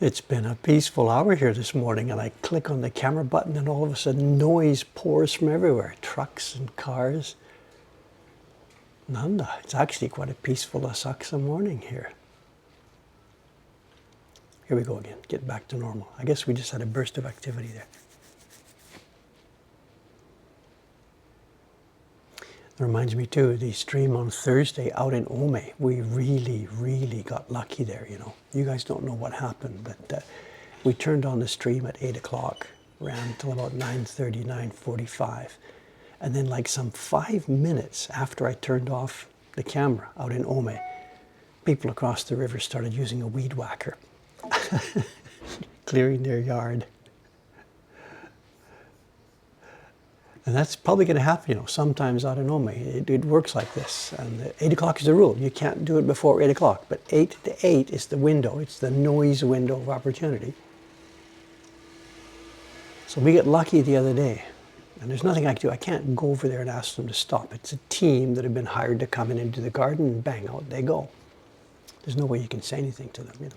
It's been a peaceful hour here this morning, and I click on the camera button and all of a sudden noise pours from everywhere. Trucks and cars. Nanda. It's actually quite a peaceful Asakusa morning here. Here we go again. Get back to normal. I guess we just had a burst of activity there. It reminds me too, the stream on Thursday out in Ome, we really got lucky there, you know. You guys don't know what happened, but we turned on the stream at 8 o'clock, ran till about 9:30, 9:45. And then like some 5 minutes after I turned off the camera out in Ome, people across the river started using a weed whacker, clearing their yard. And that's probably going to happen, you know, sometimes out in Ome. It works like this. And 8 o'clock is the rule. You can't do it before 8 o'clock. But 8 to 8 is the window. It's the noise window of opportunity. So we get lucky the other day. And there's nothing I can do. I can't go over there and ask them to stop. It's a team that have been hired to come in into the garden and bang, out they go. There's no way you can say anything to them, you know.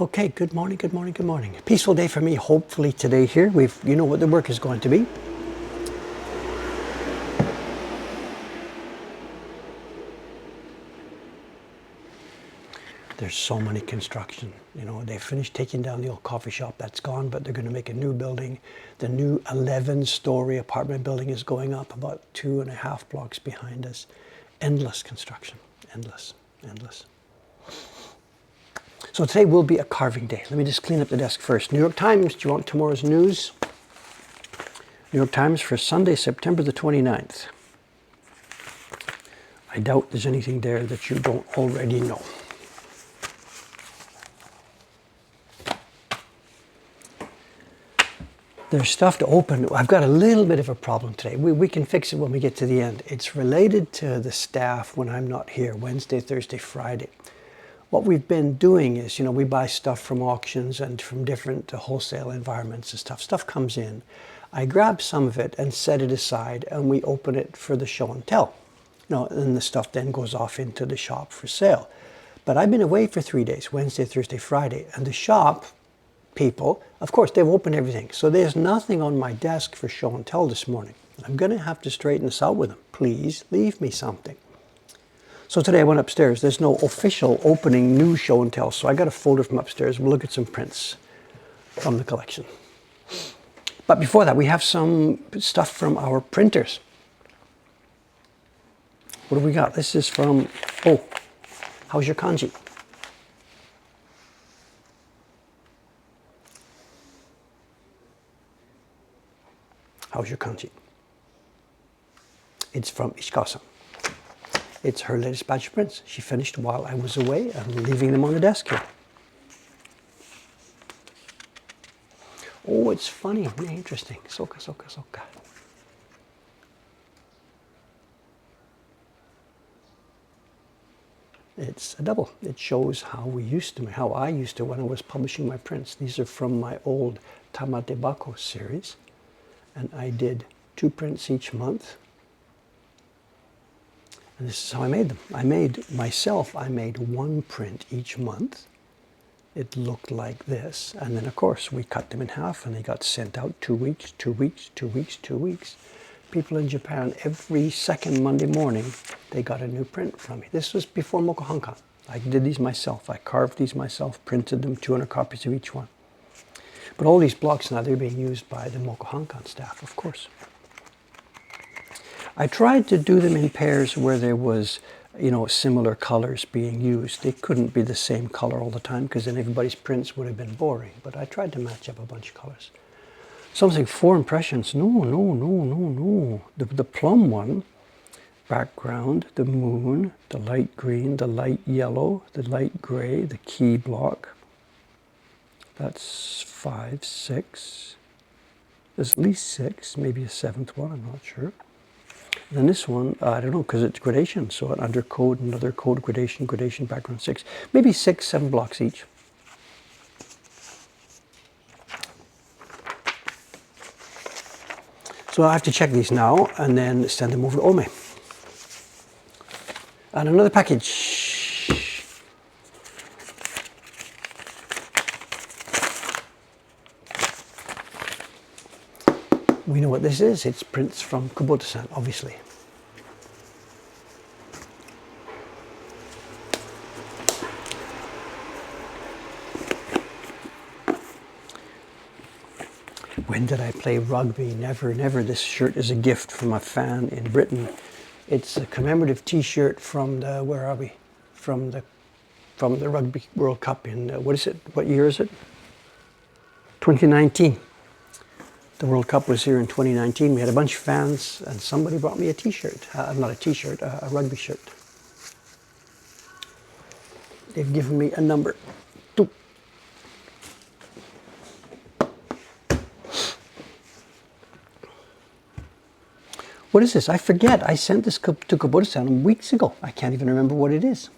Okay, good morning, good morning, good morning. A peaceful day for me, hopefully today here. You know what the work is going to be. There's so many construction. You know, they finished taking down the old coffee shop, that's gone, but they're going to make a new building. The new 11-story apartment building is going up about 2.5 blocks behind us. Endless construction, endless, endless. So today will be a carving day. Let me just clean up the desk first. New York Times, do you want tomorrow's news? New York Times for Sunday, September the 29th. I doubt there's anything there that you don't already know. There's stuff to open. I've got a little bit of a problem today. We can fix it when we get to the end. It's related to the staff when I'm not here, Wednesday, Thursday, Friday. What we've been doing is, you know, we buy stuff from auctions and from different wholesale environments and stuff. Stuff comes in. I grab some of it and set it aside, and we open it for the show and tell. You know, and the stuff then goes off into the shop for sale. But I've been away for 3 days, Wednesday, Thursday, Friday, and the shop people, of course, they've opened everything. So there's nothing on my desk for show and tell this morning. I'm going to have to straighten this out with them. Please leave me something. So today I went upstairs. There's no official opening new show and tell, so I got a folder from upstairs. We'll look at some prints from the collection. But before that, we have some stuff from our printers. What do we got? This is from, oh, how's your kanji? How's your kanji? It's from Ishikawa-san. It's her latest batch of prints. She finished while I was away. I'm leaving them on the desk here. Oh, it's funny, really interesting. Soka, soka, soka. It's a double. It shows how I used to when I was publishing my prints. These are from my old Tamatebako series. And I did 2 prints each month. And this is how I made them. I made 1 print each month. It looked like this. And then, of course, we cut them in half and they got sent out 2 weeks, 2 weeks, 2 weeks, 2 weeks. People in Japan, every second Monday morning, they got a new print from me. This was before Mokuhankan. I did these myself. I carved these myself, printed them, 200 copies of each one. But all these blocks now, they're being used by the Mokuhankan staff, of course. I tried to do them in pairs where there was, you know, similar colors being used. They couldn't be the same color all the time because then everybody's prints would have been boring. But I tried to match up a bunch of colors. Something 4 impressions. No. The plum one, background, the moon, the light green, the light yellow, the light gray, the key block. That's 5, 6. There's at least 6, maybe a 7th one, I'm not sure. And then this one, I don't know, because it's gradation. So under code, another code, gradation, background 6. Maybe 6, 7 blocks each. So I have to check these now and then send them over to Ome. And another package. We know what this is. It's prints from Kubota-san, obviously. When did I play rugby? Never, never. This shirt is a gift from a fan in Britain. It's a commemorative T-shirt from the, where are we? From the Rugby World Cup in, what is it? What year is it? 2019. The World Cup was here in 2019. We had a bunch of fans, and somebody brought me a T-shirt. Not a T-shirt, a rugby shirt. They've given me a number 2. What is this? I forget. I sent this to Kubota-san weeks ago. I can't even remember what it is.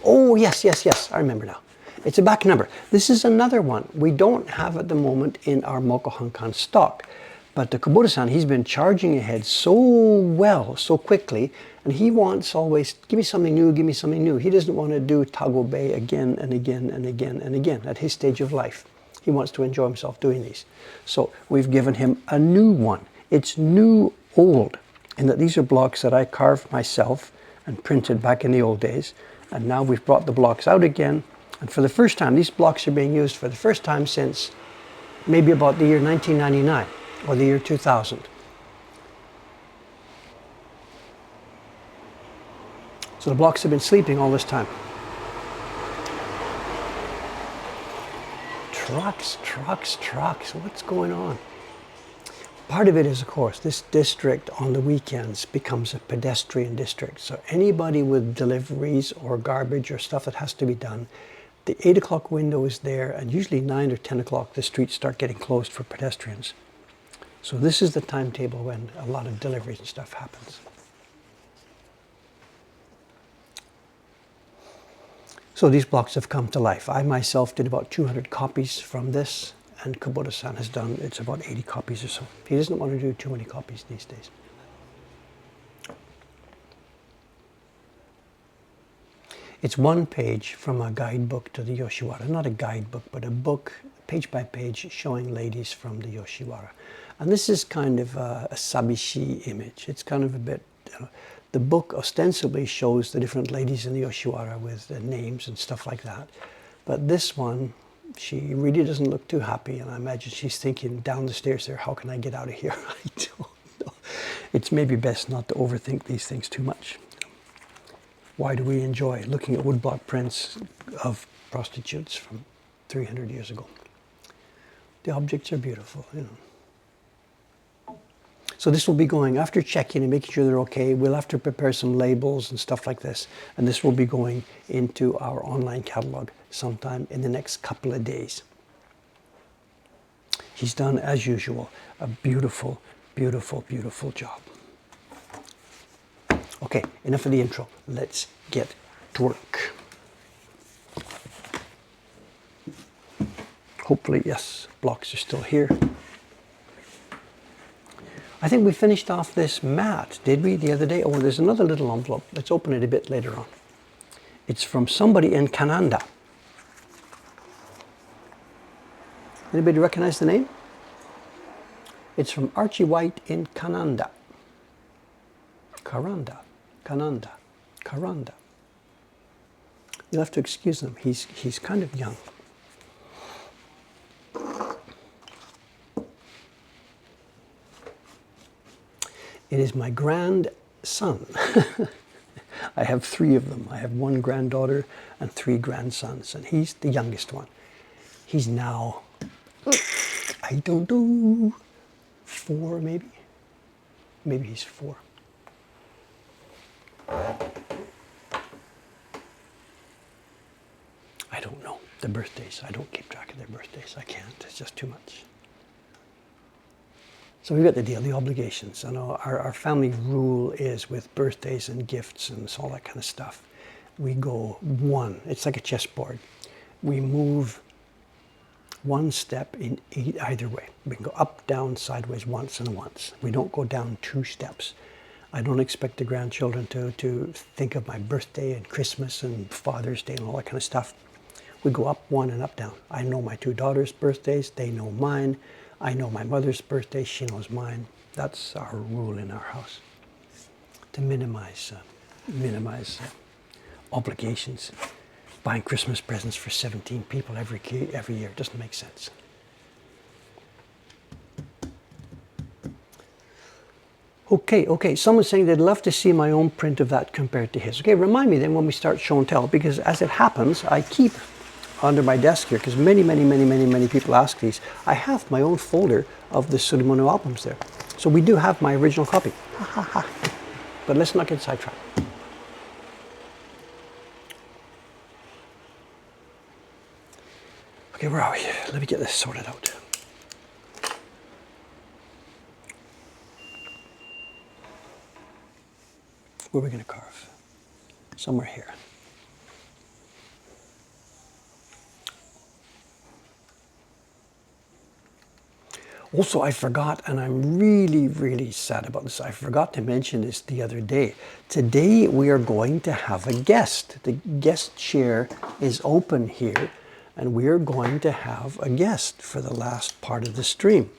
Oh, yes, yes, yes. I remember now. It's a back number. This is another one we don't have at the moment in our Mokuhankan stock. But the Kubota-san, he's been charging ahead so well, so quickly, and he wants always, give me something new, give me something new. He doesn't want to do Tago Bay again and again and again and again at his stage of life. He wants to enjoy himself doing these. So we've given him a new one. It's new old, in that these are blocks that I carved myself and printed back in the old days. And now we've brought the blocks out again. And for the first time, these blocks are being used for the first time since maybe about the year 1999 or the year 2000. So the blocks have been sleeping all this time. Trucks, trucks, trucks. What's going on? Part of it is, of course, this district on the weekends becomes a pedestrian district. So anybody with deliveries or garbage or stuff that has to be done, the 8 o'clock window is there, and usually 9 or 10 o'clock the streets start getting closed for pedestrians. So this is the timetable when a lot of deliveries and stuff happens. So these blocks have come to life. I myself did about 200 copies from this, and Kubota-san has done, it's about 80 copies or so. He doesn't want to do too many copies these days. It's one page from a guidebook to the Yoshiwara. Not a guidebook, but a book, page by page, showing ladies from the Yoshiwara. And this is kind of a sabishi image. It's kind of a bit, the book ostensibly shows the different ladies in the Yoshiwara with the names and stuff like that. But this one, she really doesn't look too happy, and I imagine she's thinking down the stairs there, how can I get out of here? I don't know. It's maybe best not to overthink these things too much. Why do we enjoy looking at woodblock prints of prostitutes from 300 years ago? The objects are beautiful, you know. So this will be going, after checking and making sure they're okay, we'll have to prepare some labels and stuff like this. And this will be going into our online catalog sometime in the next couple of days. He's done, as usual, a beautiful, beautiful, beautiful job. Okay, enough of the intro. Let's get to work. Hopefully, yes, blocks are still here. I think we finished off this mat, did we, the other day? Oh, there's another little envelope. Let's open it a bit later on. It's from somebody in Kananda. Anybody recognize the name? It's from Archie White in Kananda. Karanda, Kananda, Karanda. You'll have to excuse him. He's kind of young. It is my grandson. I have 3 of them. I have 1 granddaughter and 3 grandsons, and he's the youngest one. He's now, I don't know, 4 maybe? Maybe he's 4. I don't know. The birthdays, I don't keep track of their birthdays. I can't, it's just too much. So we've got the deal, the obligations. And our family rule is with birthdays and gifts and all that kind of stuff. We go 1, it's like a chessboard. We move 1 step in either way. We can go up, down, sideways, once and once. We don't go down 2 steps. I don't expect the grandchildren to think of my birthday and Christmas and Father's Day and all that kind of stuff. We go up one and up down. I know my two daughters' birthdays. They know mine. I know my mother's birthday. She knows mine. That's our rule in our house, to minimize obligations. Buying Christmas presents for 17 people every year doesn't make sense. Okay. Someone's saying they'd love to see my own print of that compared to his. Okay, remind me then when we start show and tell, because as it happens, I keep under my desk here, because many people ask these. I have my own folder of the Surimono albums there. So we do have my original copy. But let's not get sidetracked. Okay, where are we? Let me get this sorted out. Where are we going to carve? Somewhere here. Also, I forgot, and I'm really sad about this. I forgot to mention this the other day. Today we are going to have a guest. The guest chair is open here, and we are going to have a guest for the last part of the stream.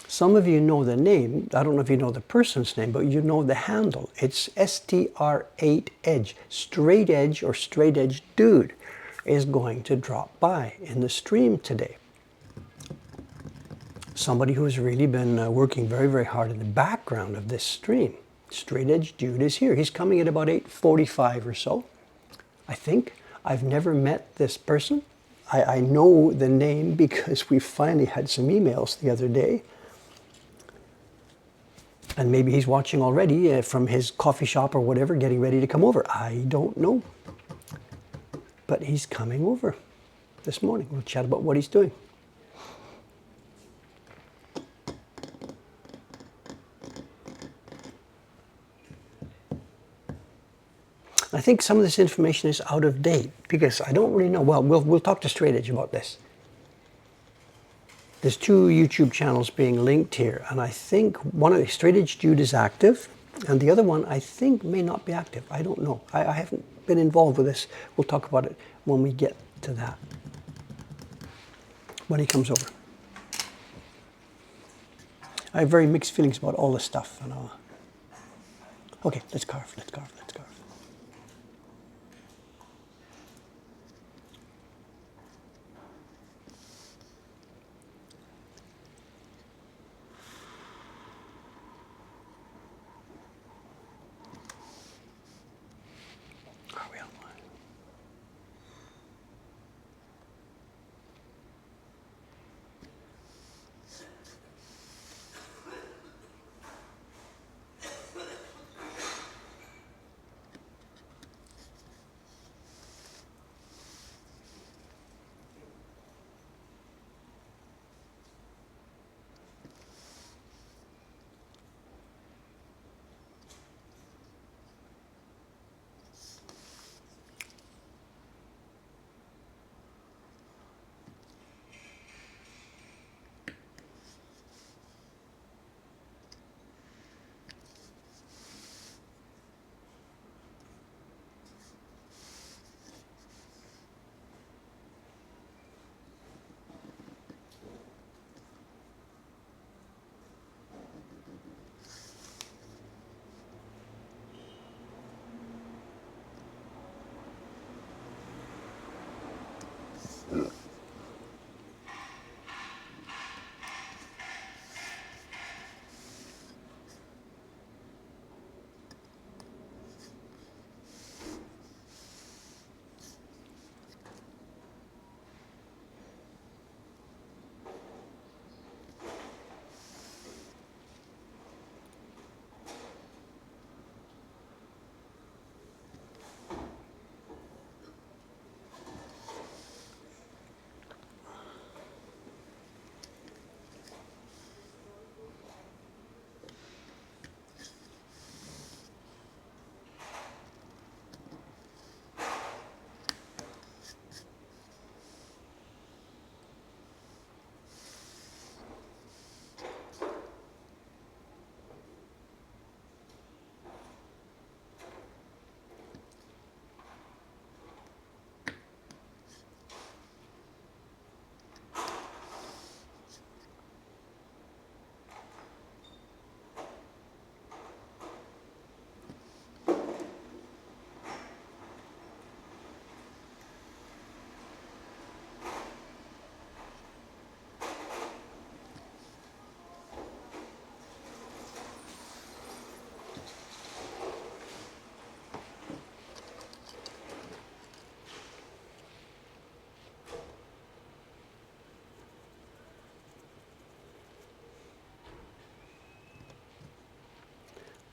Some of you know the name. I don't know if you know the person's name, but you know the handle. It's STR8Edge. Straight Edge or Straight Edge Dude is going to drop by in the stream today. Somebody who's really been working very hard in the background of this stream. Straight Edge Dude is here. He's coming at about 8:45 or so, I think. I've never met this person. I know the name because we finally had some emails the other day. And maybe he's watching already from his coffee shop or whatever, getting ready to come over. I don't know. But he's coming over this morning. We'll chat about what he's doing. I think some of this information is out of date because I don't really know. Well, we'll talk to Straight Edge about this. There's two YouTube channels being linked here, and I think one of the Straight Edge Dude is active, and the other one I think may not be active. I don't know. I haven't been involved with this. We'll talk about it when we get to that, when he comes over. I have very mixed feelings about all this stuff. And okay, let's carve.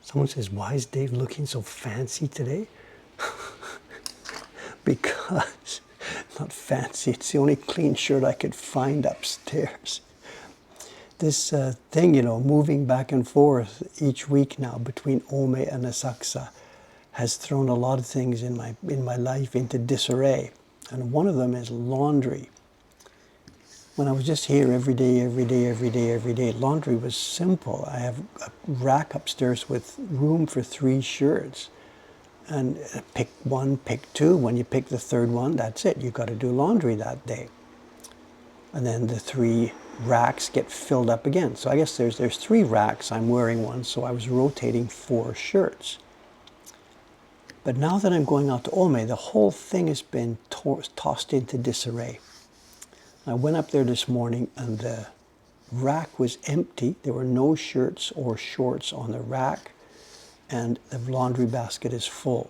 Someone says, why is Dave looking so fancy today? Because, not fancy, it's the only clean shirt I could find upstairs. This thing, you know, moving back and forth each week now between Ome and Asakusa has thrown a lot of things in my life into disarray. And one of them is laundry. When I was just here every day, laundry was simple. I have a rack upstairs with room for 3 shirts. And pick one, pick two. When you pick the third one, that's it. You've got to do laundry that day. And then the 3 racks get filled up again. So I guess there's 3 racks. I'm wearing one, so I was rotating 4 shirts. But now that I'm going out to Ome, the whole thing has been tossed into disarray. I went up there this morning and the rack was empty. There were no shirts or shorts on the rack, and the laundry basket is full.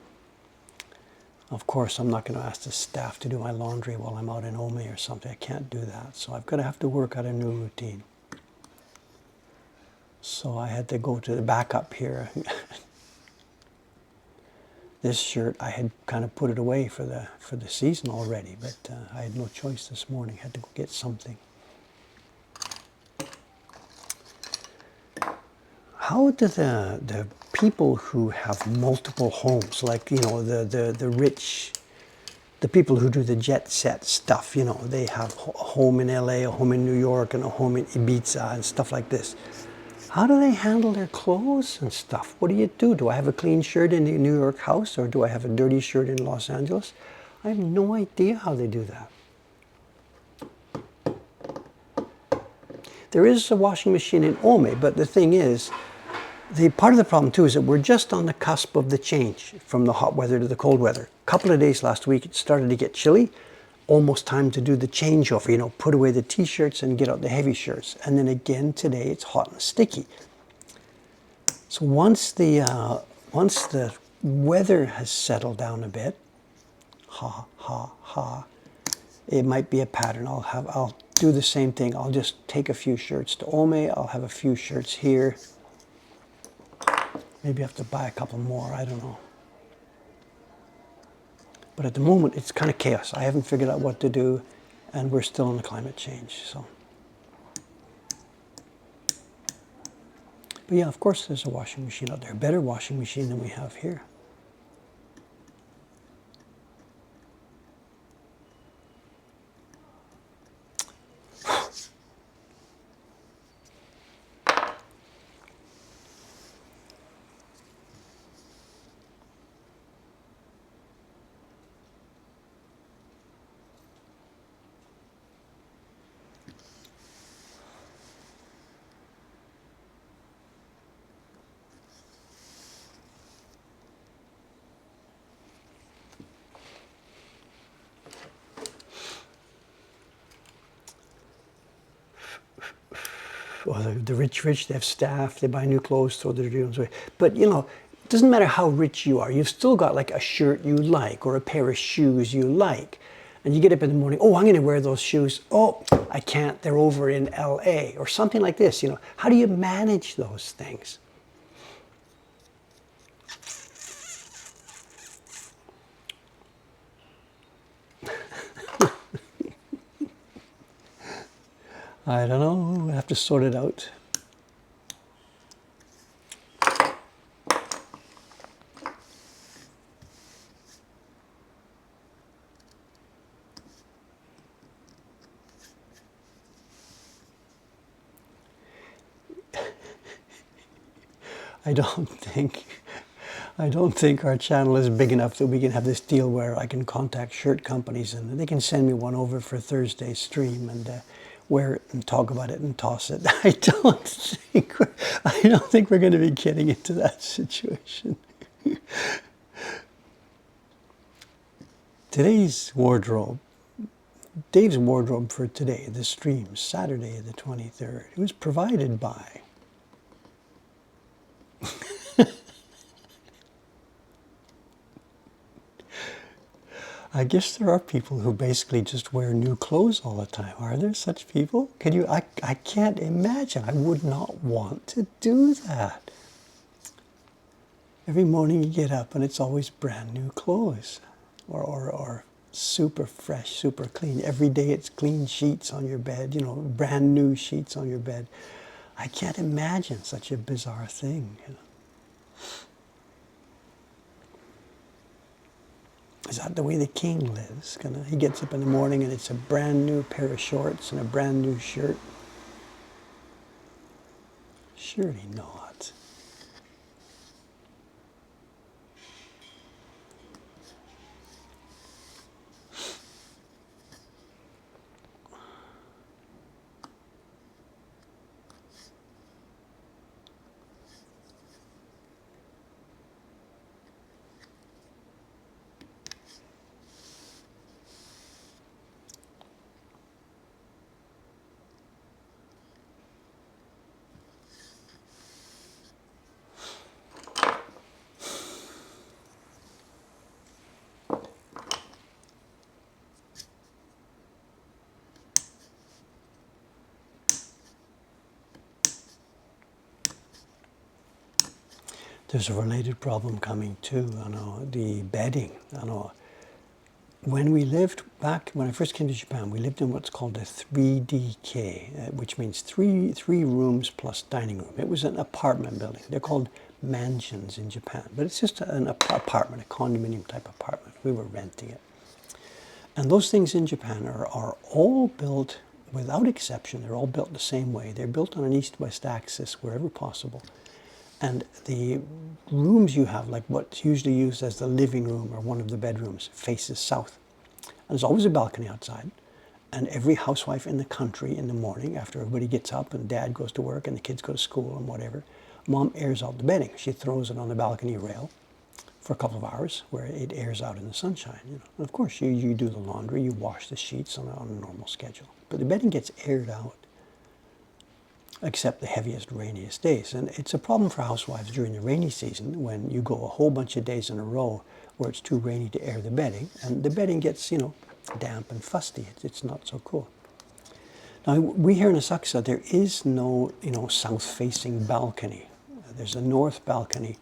Of course, I'm not going to ask the staff to do my laundry while I'm out in Ome or something. I can't do that. So I've got to have to work out a new routine. So I had to go to the backup here. This shirt, I had kind of put it away for the season already, but I had no choice this morning. I had to go get something. How do the people who have multiple homes, like, you know, the rich, the people who do the jet set stuff, you know, they have a home in LA, a home in New York, and a home in Ibiza and stuff like this. How do they handle their clothes and stuff? What do you do? Do I have a clean shirt in the New York house, or do I have a dirty shirt in Los Angeles? I have no idea how they do that. There is a washing machine in Ome, but the thing is, part of the problem too is that we're just on the cusp of the change from the hot weather to the cold weather. A couple of days last week, it started to get chilly. Almost time to do the changeover, you know, put away the t-shirts and get out the heavy shirts. And then again today, it's hot and sticky. So once the weather has settled down a bit, it might be a pattern. I'll do the same thing. I'll just take a few shirts to Ome. I'll have a few shirts here. Maybe I have to buy a couple more. I don't know. But at the moment, it's kind of chaos. I haven't figured out what to do, and we're still in the climate change. So, but yeah, of course, there's a washing machine out there. A better washing machine than we have here. Well, the rich, they have staff, they buy new clothes, throw their dreams away. But, you know, it doesn't matter how rich you are. You've still got like a shirt you like or a pair of shoes you like. And you get up in the morning, oh, I'm going to wear those shoes. Oh, I can't. They're over in LA or something like this. You know, how do you manage those things? I don't know. I have to sort it out. I don't think our channel is big enough that we can have this deal where I can contact shirt companies and they can send me one over for Thursday's stream and wear it and talk about it and toss it. I don't think we're going to be getting into that situation. Today's wardrobe, Dave's wardrobe for today, the stream, Saturday the 23rd, it was provided by I guess there are people who basically just wear new clothes all the time. Are there such people? Can you? I can't imagine. I would not want to do that. Every morning you get up and it's always brand new clothes, or super fresh, super clean. Every day it's clean sheets on your bed, you know, brand new sheets on your bed. I can't imagine such a bizarre thing. You know. Is that the way the king lives? He gets up in the morning and it's a brand new pair of shorts and a brand new shirt? Surely not. There's a related problem coming too, the bedding. When we lived back, when I first came to Japan, we lived in what's called a 3DK, which means three rooms plus dining room. It was an apartment building. They're called mansions in Japan, but it's just an apartment, a condominium type apartment. We were renting it. And those things in Japan are all built, without exception, they're all built the same way. They're built on an east-west axis wherever possible. And the rooms you have, like what's usually used as the living room or one of the bedrooms, faces south. And there's always a balcony outside. And every housewife in the country in the morning, after everybody gets up and dad goes to work and the kids go to school and whatever, mom airs out the bedding. She throws it on the balcony rail for a couple of hours where it airs out in the sunshine. You know. And of course, you do the laundry, you wash the sheets on a normal schedule. But the bedding gets aired out, except the heaviest, rainiest days. And it's a problem for housewives during the rainy season when you go a whole bunch of days in a row where it's too rainy to air the bedding, and the bedding gets, damp and fusty. It's not so cool. Now, we here in Asakusa, there is no, south-facing balcony. There's a north balcony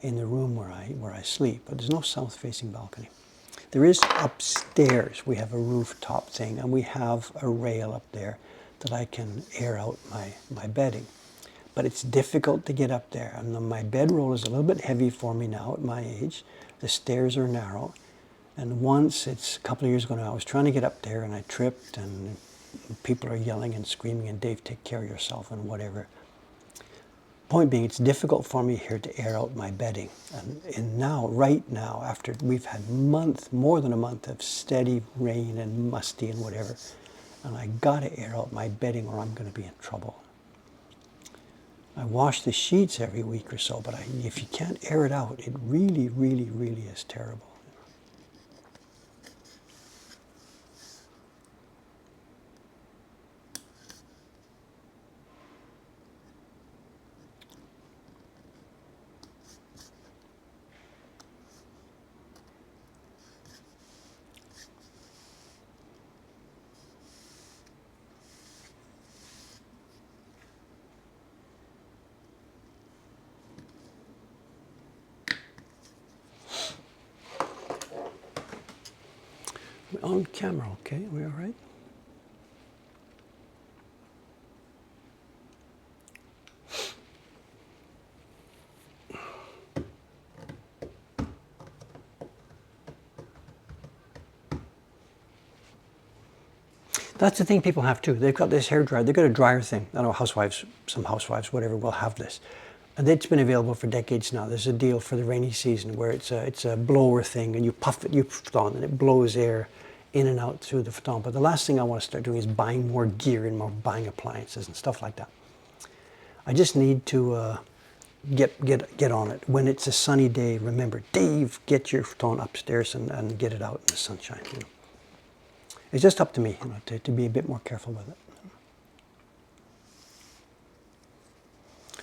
in the room where I sleep, but there's no south-facing balcony. There is upstairs. We have a rooftop thing, and we have a rail up there that I can air out my bedding. But it's difficult to get up there. And my bedroll is a little bit heavy for me now at my age. The stairs are narrow. And once, it's a couple of years ago now, I was trying to get up there and I tripped and people are yelling and screaming and Dave, take care of yourself and whatever. Point being, it's difficult for me here to air out my bedding. And now, right now, after we've had more than a month of steady rain and musty and whatever, and I gotta air out my bedding or I'm gonna be in trouble. I wash the sheets every week or so, but if you can't air it out, it really, really, really is terrible. On camera, okay? Are we all right? That's the thing people have too. They've got this hair dryer. They've got a dryer thing. I know some housewives, whatever, will have this. And it's been available for decades now. There's a deal for the rainy season where it's a blower thing and you puff it, you put it on and it blows air in and out through the futon. But the last thing I want to start doing is buying more gear and buying appliances and stuff like that. I just need to get on it. When it's a sunny day, remember, Dave, get your futon upstairs and get it out in the sunshine. It's just up to me to be a bit more careful with it.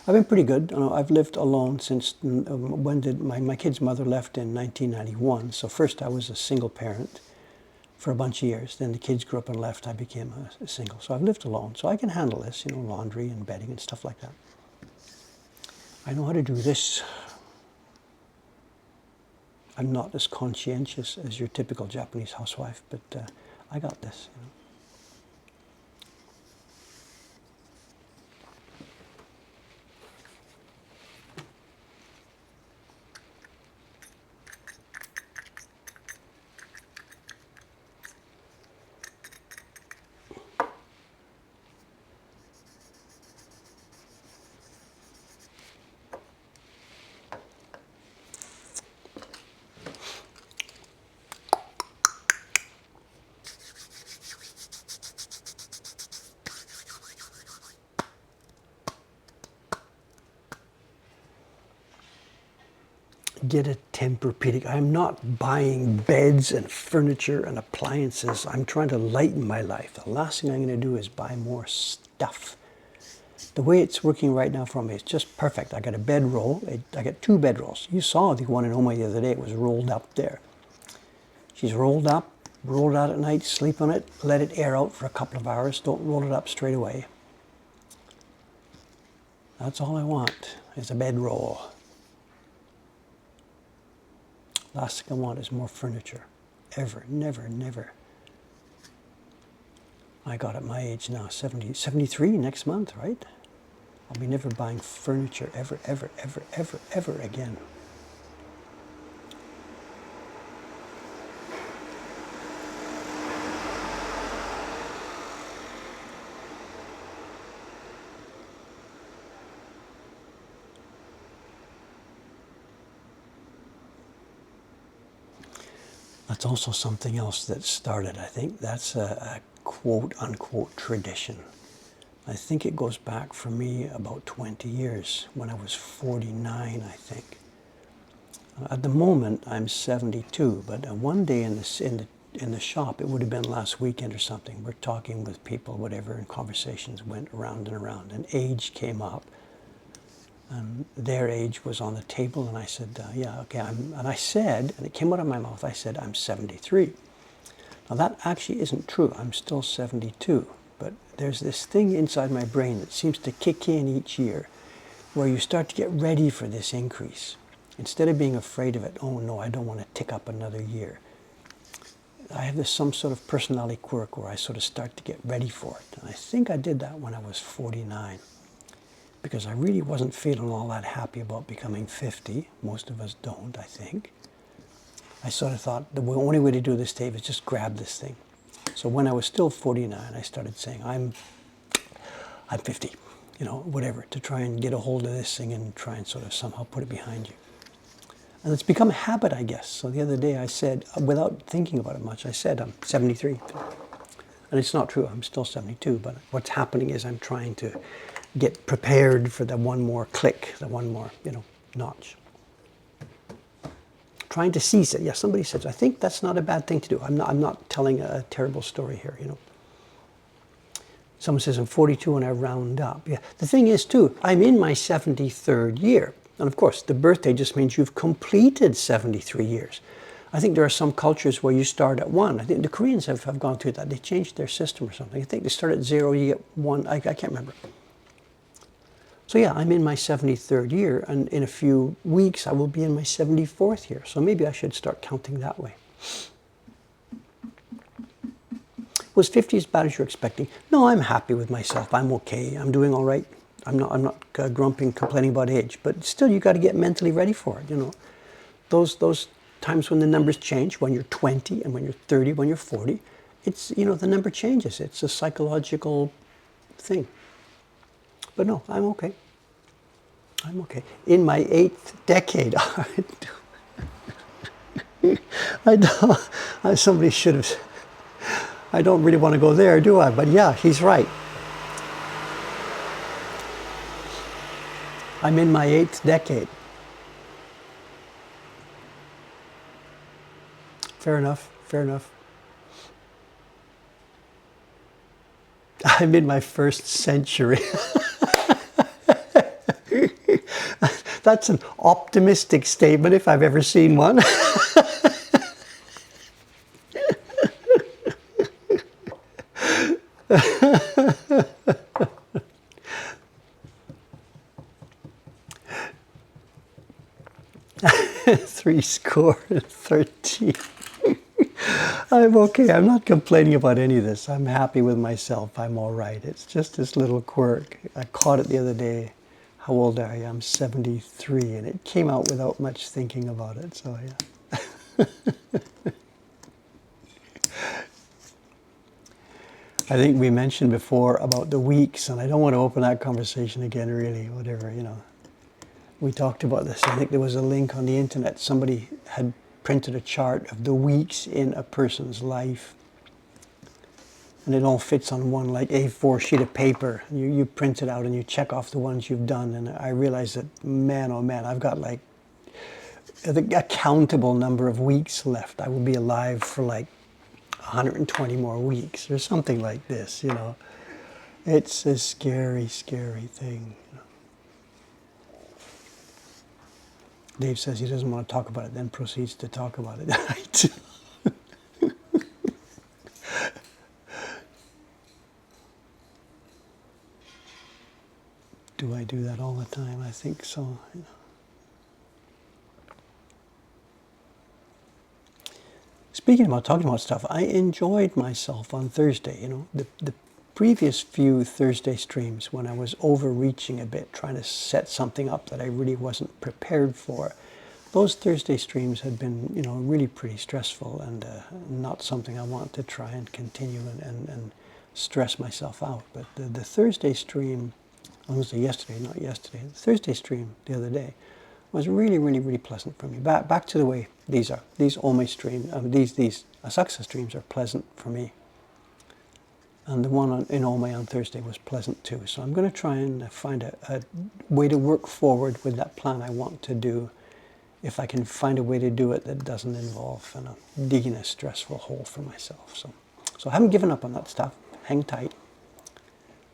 I've been pretty good. I've lived alone since when did my kid's mother left in 1991. So first I was a single parent for a bunch of years. Then the kids grew up and left. I became a single. So I've lived alone. So I can handle this, laundry and bedding and stuff like that. I know how to do this I'm not as conscientious as your typical Japanese housewife, but I got this. You know. Get a Tempur-Pedic. I'm not buying beds and furniture and appliances. I'm trying to lighten my life. The last thing I'm going to do is buy more stuff. The way it's working right now for me is just perfect. I got a bedroll. I got 2 bedrolls. You saw the one in Oma the other day. It was rolled up there. She's rolled up, rolled out at night, sleep on it, let it air out for a couple of hours. Don't roll it up straight away. That's all I want is a bedroll. Last thing I want is more furniture. Ever, never, never. I got at my age now, 73 next month, right? I'll be never buying furniture ever, ever, ever, ever, ever again. That's also something else that started, I think. That's a quote-unquote tradition. I think it goes back for me about 20 years, when I was 49, I think. At the moment, I'm 72, but one day in the shop, it would have been last weekend or something, we're talking with people, whatever, and conversations went around and around, and age came up. And their age was on the table, and I said, yeah, okay, and I said, and it came out of my mouth, I said, I'm 73. Now that actually isn't true, I'm still 72, but there's this thing inside my brain that seems to kick in each year, where you start to get ready for this increase. Instead of being afraid of it, oh no, I don't want to tick up another year. I have some sort of personality quirk where I sort of start to get ready for it. And I think I did that when I was 49. Because I really wasn't feeling all that happy about becoming 50. Most of us don't, I think. I sort of thought the only way to do this, Dave, is just grab this thing. So when I was still 49, I started saying, I'm 50, you know, whatever, to try and get a hold of this thing and try and sort of somehow put it behind you. And it's become a habit, I guess. So the other day I said, without thinking about it much, I said I'm 73. And it's not true, I'm still 72, but what's happening is I'm trying to get prepared for the one more click, the one more, you know, notch. Trying to seize it. Yeah, somebody says, I think that's not a bad thing to do. I'm not telling a terrible story here, you know. Someone says I'm 42 and I round up. Yeah, the thing is too, I'm in my 73rd year. And of course, the birthday just means you've completed 73 years. I think there are some cultures where you start at 1. I think the Koreans have gone through that. They changed their system or something. I think they start at 0, you get 1. I can't remember. So yeah, I'm in my 73rd year, and in a few weeks I will be in my 74th year. So maybe I should start counting that way. Was 50 as bad as you're expecting? No, I'm happy with myself. I'm okay. I'm doing all right. I'm not grumping, complaining about age. But still, you got to get mentally ready for it. You know, those times when the numbers change, when you're 20 and when you're 30, when you're 40, it's, you know, the number changes. It's a psychological thing. But no, I'm okay. I'm okay. In my 8th decade, I don't, somebody should have, I don't really want to go there, do I? But yeah, he's right. I'm in my 8th decade. Fair enough, fair enough. I'm in my 1st century. That's an optimistic statement if I've ever seen one. Three score and 13. I'm okay. I'm not complaining about any of this. I'm happy with myself. I'm all right. It's just this little quirk. I caught it the other day. How old are you? I'm 73, and it came out without much thinking about it. So yeah. I think we mentioned before about the weeks, and I don't want to open that conversation again, really, whatever, you know. We talked about this. I think there was a link on the internet. Somebody had printed a chart of the weeks in a person's life. And it all fits on one like A4 sheet of paper. You print it out and you check off the ones you've done. And I realized that, man, oh man, I've got like a countable number of weeks left. I will be alive for like 120 more weeks or something like this, you know. It's a scary, scary thing. You know. Dave says he doesn't want to talk about it, then proceeds to talk about it. Do I do that all the time? I think so. You know. Speaking about talking about stuff, I enjoyed myself on Thursday. You know, the previous few Thursday streams when I was overreaching a bit, trying to set something up that I really wasn't prepared for. Those Thursday streams had been, you know, really pretty stressful and not something I want to try and continue and stress myself out. But the Thursday stream, I was yesterday, not yesterday, the Thursday stream the other day was really, really, really pleasant for me. Back to the way these are. These Ome streams, these Asakusa streams are pleasant for me. And the one in Ome on Thursday was pleasant too. So I'm going to try and find a way to work forward with that plan I want to do. If I can find a way to do it that doesn't involve, you know, digging a stressful hole for myself. So I haven't given up on that stuff. Hang tight.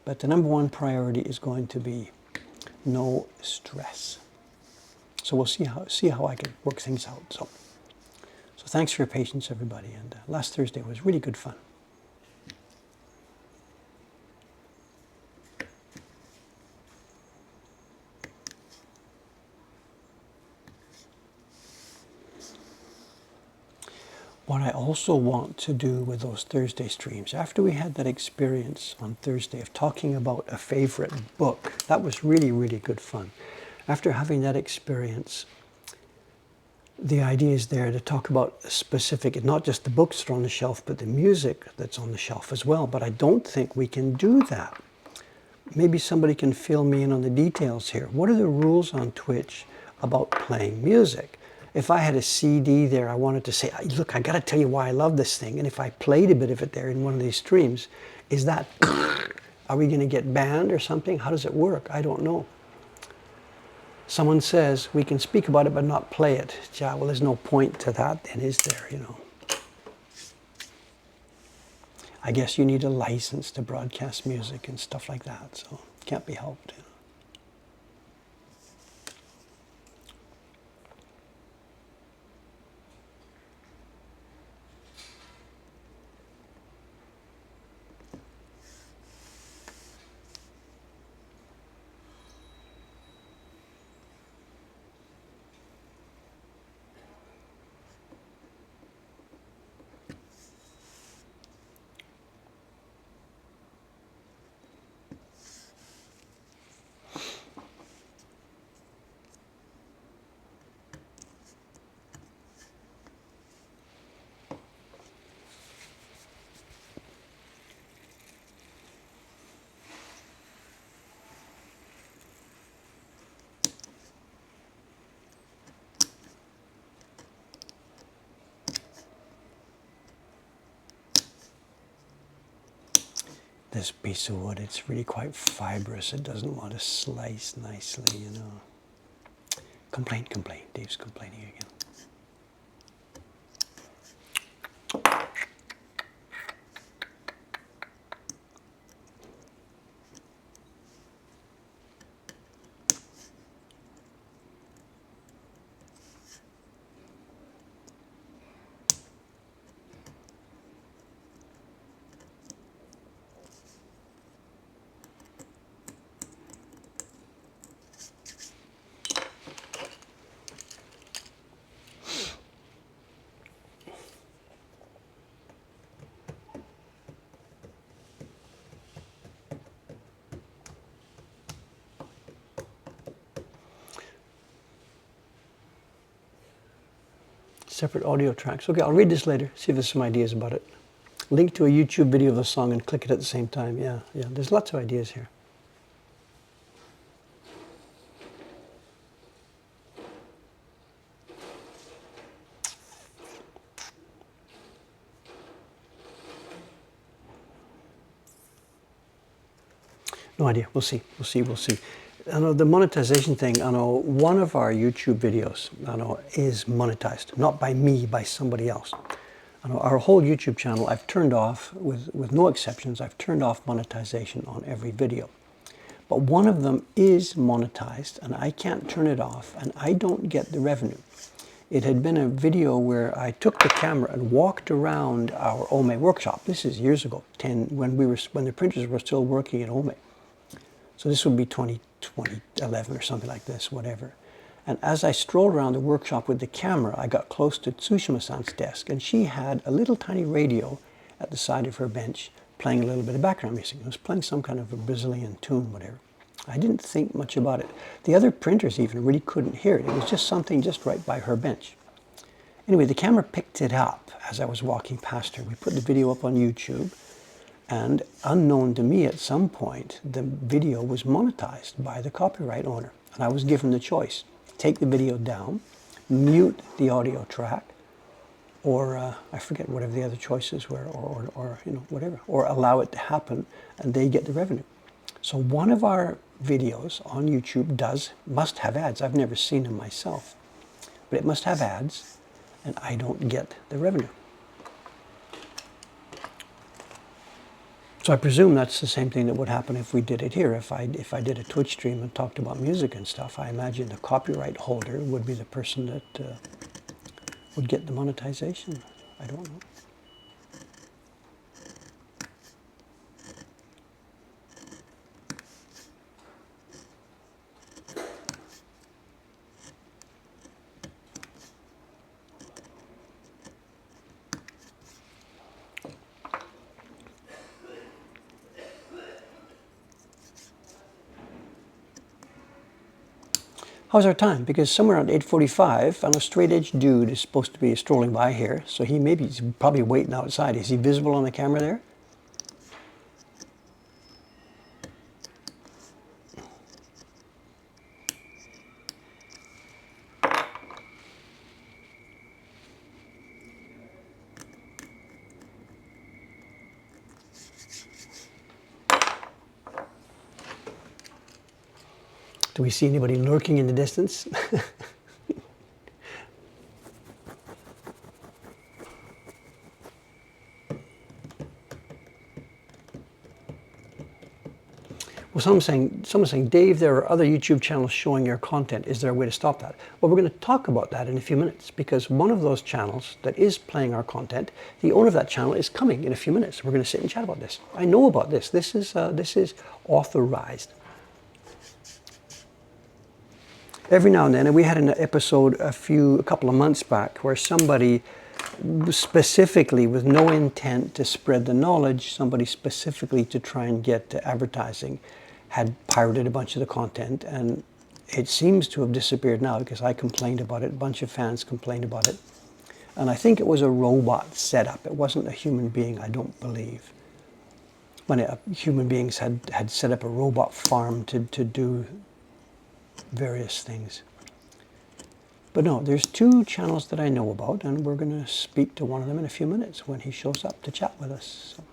But the number one priority is going to be no stress. So we'll see how I can work things out. So thanks for your patience, everybody. And last Thursday was really good fun. What I also want to do with those Thursday streams, after we had that experience on Thursday of talking about a favorite book, that was really, really good fun. After having that experience, the idea is there to talk about a specific, not just the books that are on the shelf, but the music that's on the shelf as well. But I don't think we can do that. Maybe somebody can fill me in on the details here. What are the rules on Twitch about playing music? If I had a CD there, I wanted to say, look, I got to tell you why I love this thing. And if I played a bit of it there in one of these streams, is that, are we going to get banned or something? How does it work? I don't know. Someone says we can speak about it but not play it. Yeah, well, there's no point to that then, is there, you know? I guess you need a license to broadcast music and stuff like that, so it can't be helped. You know? This piece of wood, it's really quite fibrous. It doesn't want to slice nicely, you know. Complain. Dave's complaining again. Separate audio tracks. Okay, I'll read this later, see if there's some ideas about it. Link to a YouTube video of the song and click it at the same time. Yeah, there's lots of ideas here. No idea. We'll see. We'll see. I know the monetization thing, I know one of our YouTube videos, I know, is monetized. Not by me, by somebody else. I know our whole YouTube channel, I've turned off, with no exceptions, I've turned off monetization on every video. But one of them is monetized, and I can't turn it off, and I don't get the revenue. It had been a video where I took the camera and walked around our Ome workshop. This is years ago, when the printers were still working at Ome. So this would be 2011 or something like this, whatever. And as I strolled around the workshop with the camera, I got close to Tsushima-san's desk, and she had a little tiny radio at the side of her bench playing a little bit of background music. It was playing some kind of a Brazilian tune, whatever. I didn't think much about it. The other printers even really couldn't hear it. It was just something just right by her bench. Anyway, the camera picked it up as I was walking past her. We put the video up on YouTube. And unknown to me, at some point, the video was monetized by the copyright owner. And I was given the choice. Take the video down, mute the audio track, or I forget whatever the other choices were, or you know, whatever, or allow it to happen and they get the revenue. So one of our videos on YouTube must have ads. I've never seen them myself, but it must have ads, and I don't get the revenue. So I presume that's the same thing that would happen if we did it here. If I did a Twitch stream and talked about music and stuff, I imagine the copyright holder would be the person that would get the monetization. I don't know. How's our time? Because somewhere around 8:45, and a straight-edge dude is supposed to be strolling by here, so he's probably waiting outside. Is he visible on the camera there? Do we see anybody lurking in the distance? Well, someone's saying, Dave, there are other YouTube channels showing your content. Is there a way to stop that? Well, we're going to talk about that in a few minutes, because one of those channels that is playing our content, the owner of that channel is coming in a few minutes. We're going to sit and chat about this. I know about this. This is authorized. Every now and then, and we had an episode a couple of months back where somebody specifically, with no intent to spread the knowledge, somebody specifically to try and get advertising, had pirated a bunch of the content, and it seems to have disappeared now because I complained about it, a bunch of fans complained about it, and I think it was a robot setup. It wasn't a human being, I don't believe. When human beings had set up a robot farm to do various things. But no, there's two channels that I know about, and we're going to speak to one of them in a few minutes when he shows up to chat with us. So.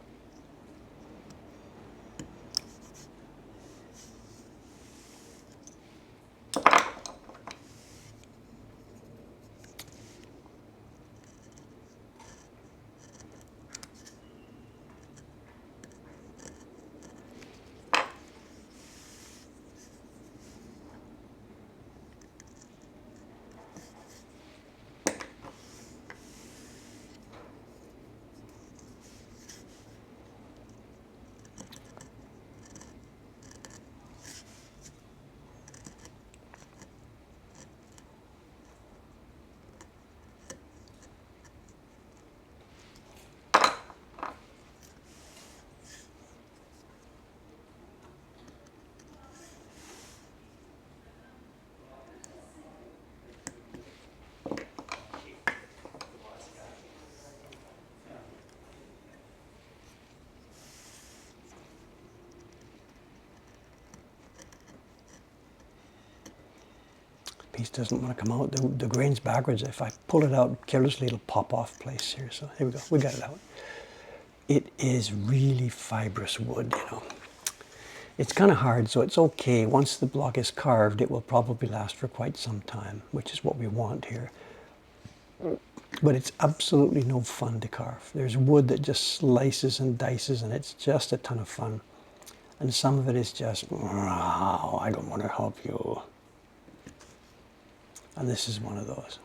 piece doesn't want to come out. The grain's backwards. If I pull it out carelessly, it'll pop off place here. So here we go. We got it out. It is really fibrous wood, you know. It's kind of hard, so it's okay. Once the block is carved, it will probably last for quite some time, which is what we want here. But it's absolutely no fun to carve. There's wood that just slices and dices, and it's just a ton of fun. And some of it is just, wow, I don't want to help you. And this is one of those.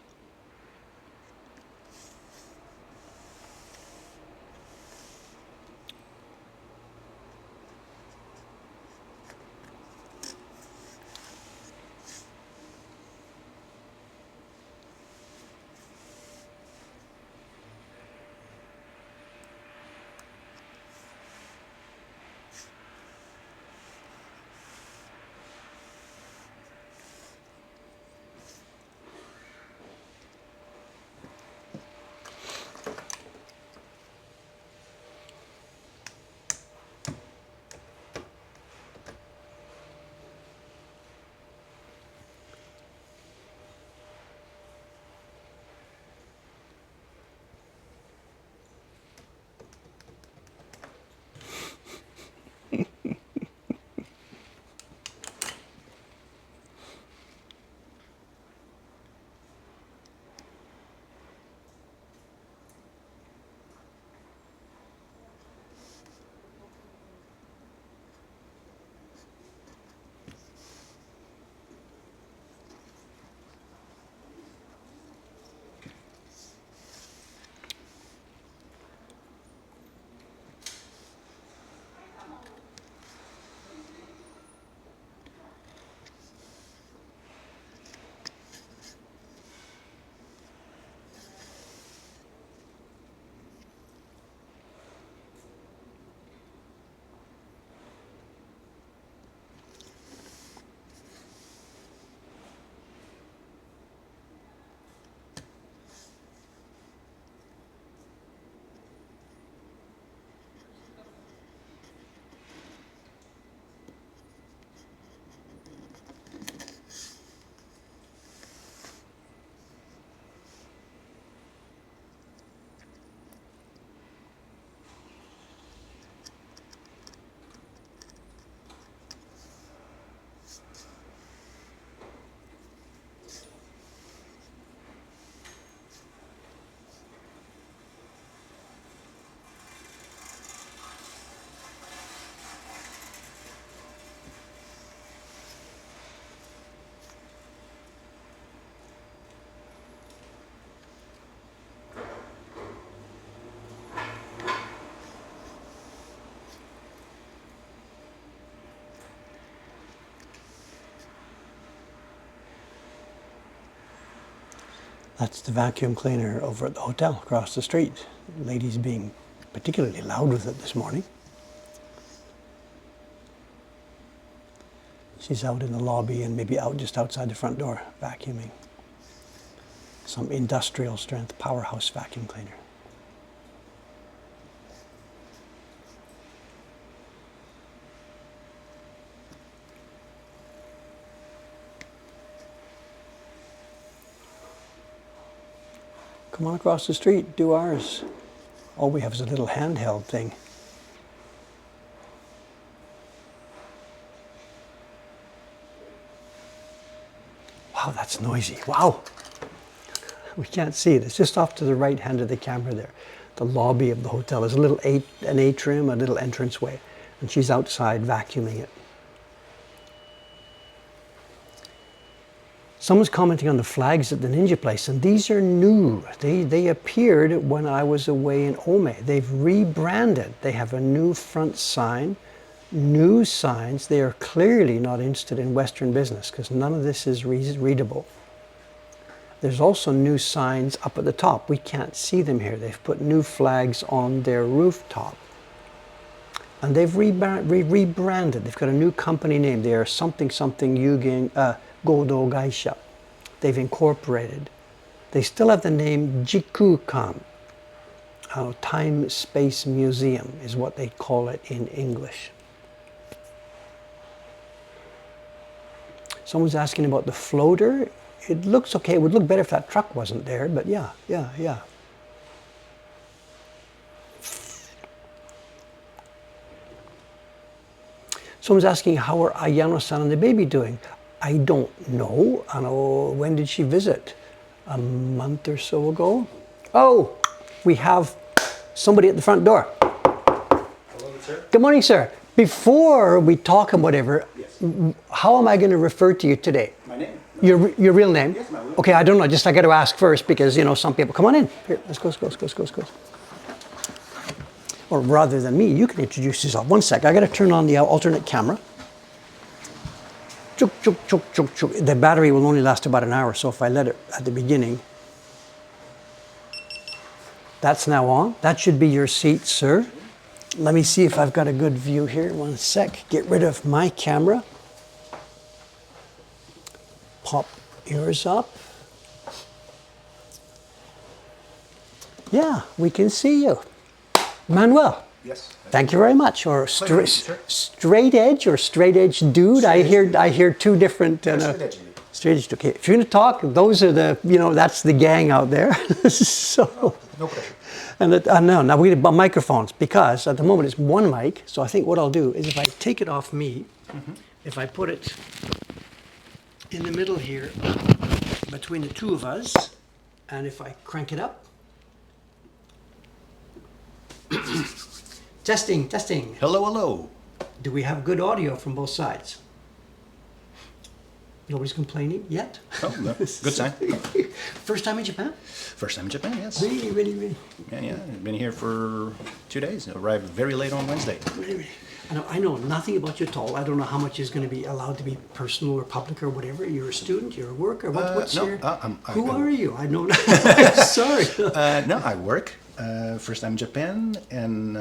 That's the vacuum cleaner over at the hotel across the street. The lady's being particularly loud with it this morning. She's out in the lobby and maybe out just outside the front door vacuuming. Some industrial strength powerhouse vacuum cleaner. Come on across the street, do ours. All we have is a little handheld thing. Wow, that's noisy. Wow. We can't see it. It's just off to the right hand of the camera there. The lobby of the hotel. There's a little an atrium, a little entranceway, and she's outside vacuuming it. Someone's commenting on the flags at the Ninja place, and these are new. They appeared when I was away in Ome. They've rebranded. They have a new front sign, new signs. They are clearly not interested in Western business because none of this is readable. There's also new signs up at the top. We can't see them here. They've put new flags on their rooftop. And they've rebranded. They've got a new company name. They are something Yugen Godo Gaisha. They've incorporated. They still have the name Jikukan. Time Space Museum is what they call it in English. Someone's asking about the floater. it looks okay. It would look better if that truck wasn't there, but yeah. Someone's asking, how are Ayano-san and the baby doing? I don't know. I know, when did she visit? A month or so ago? Oh, we have somebody at the front door. Hello, sir. Good morning, sir. Before we talk and whatever, Yes. how am I going to refer to you today? My name. Your real name? Yes, my real name. Okay, I don't know. Just I got to ask first because, you know, some people. Come on in. Here, let's go. Or rather than me, you can introduce yourself. One sec. I got to turn on the alternate camera. Chuk. The battery will only last about an hour, so if I let it at the beginning. That's now on. That should be your seat, sir. Let me see if I've got a good view here. One sec. Get rid of my camera. Pop yours up. Yeah, we can see you. Manuel. Yes. Thank you very much. Or Pleasure, sir. straight edge or straight edge dude. Straight I hear two different. Straight edge. Straight edge. Okay. If you're going to talk, those are the, you know, that's the gang out there. So. No pressure. And now we need microphones because at the moment it's one mic. So I think what I'll do is if I take it off me, if I put it in the middle here between the two of us, and if I crank it up. Testing. Hello. Do we have good audio from both sides? Nobody's complaining yet? Oh, no. Good sign. First time in Japan? First time in Japan, yes. Really. Yeah. I've been here for 2 days. Arrived very late on Wednesday. Really. I know nothing about you at all. I don't know how much is going to be allowed to be personal or public or whatever. You're a student, you're a worker. What's no, your... I Who are you? I know. Sorry. No, I work. First time in Japan, and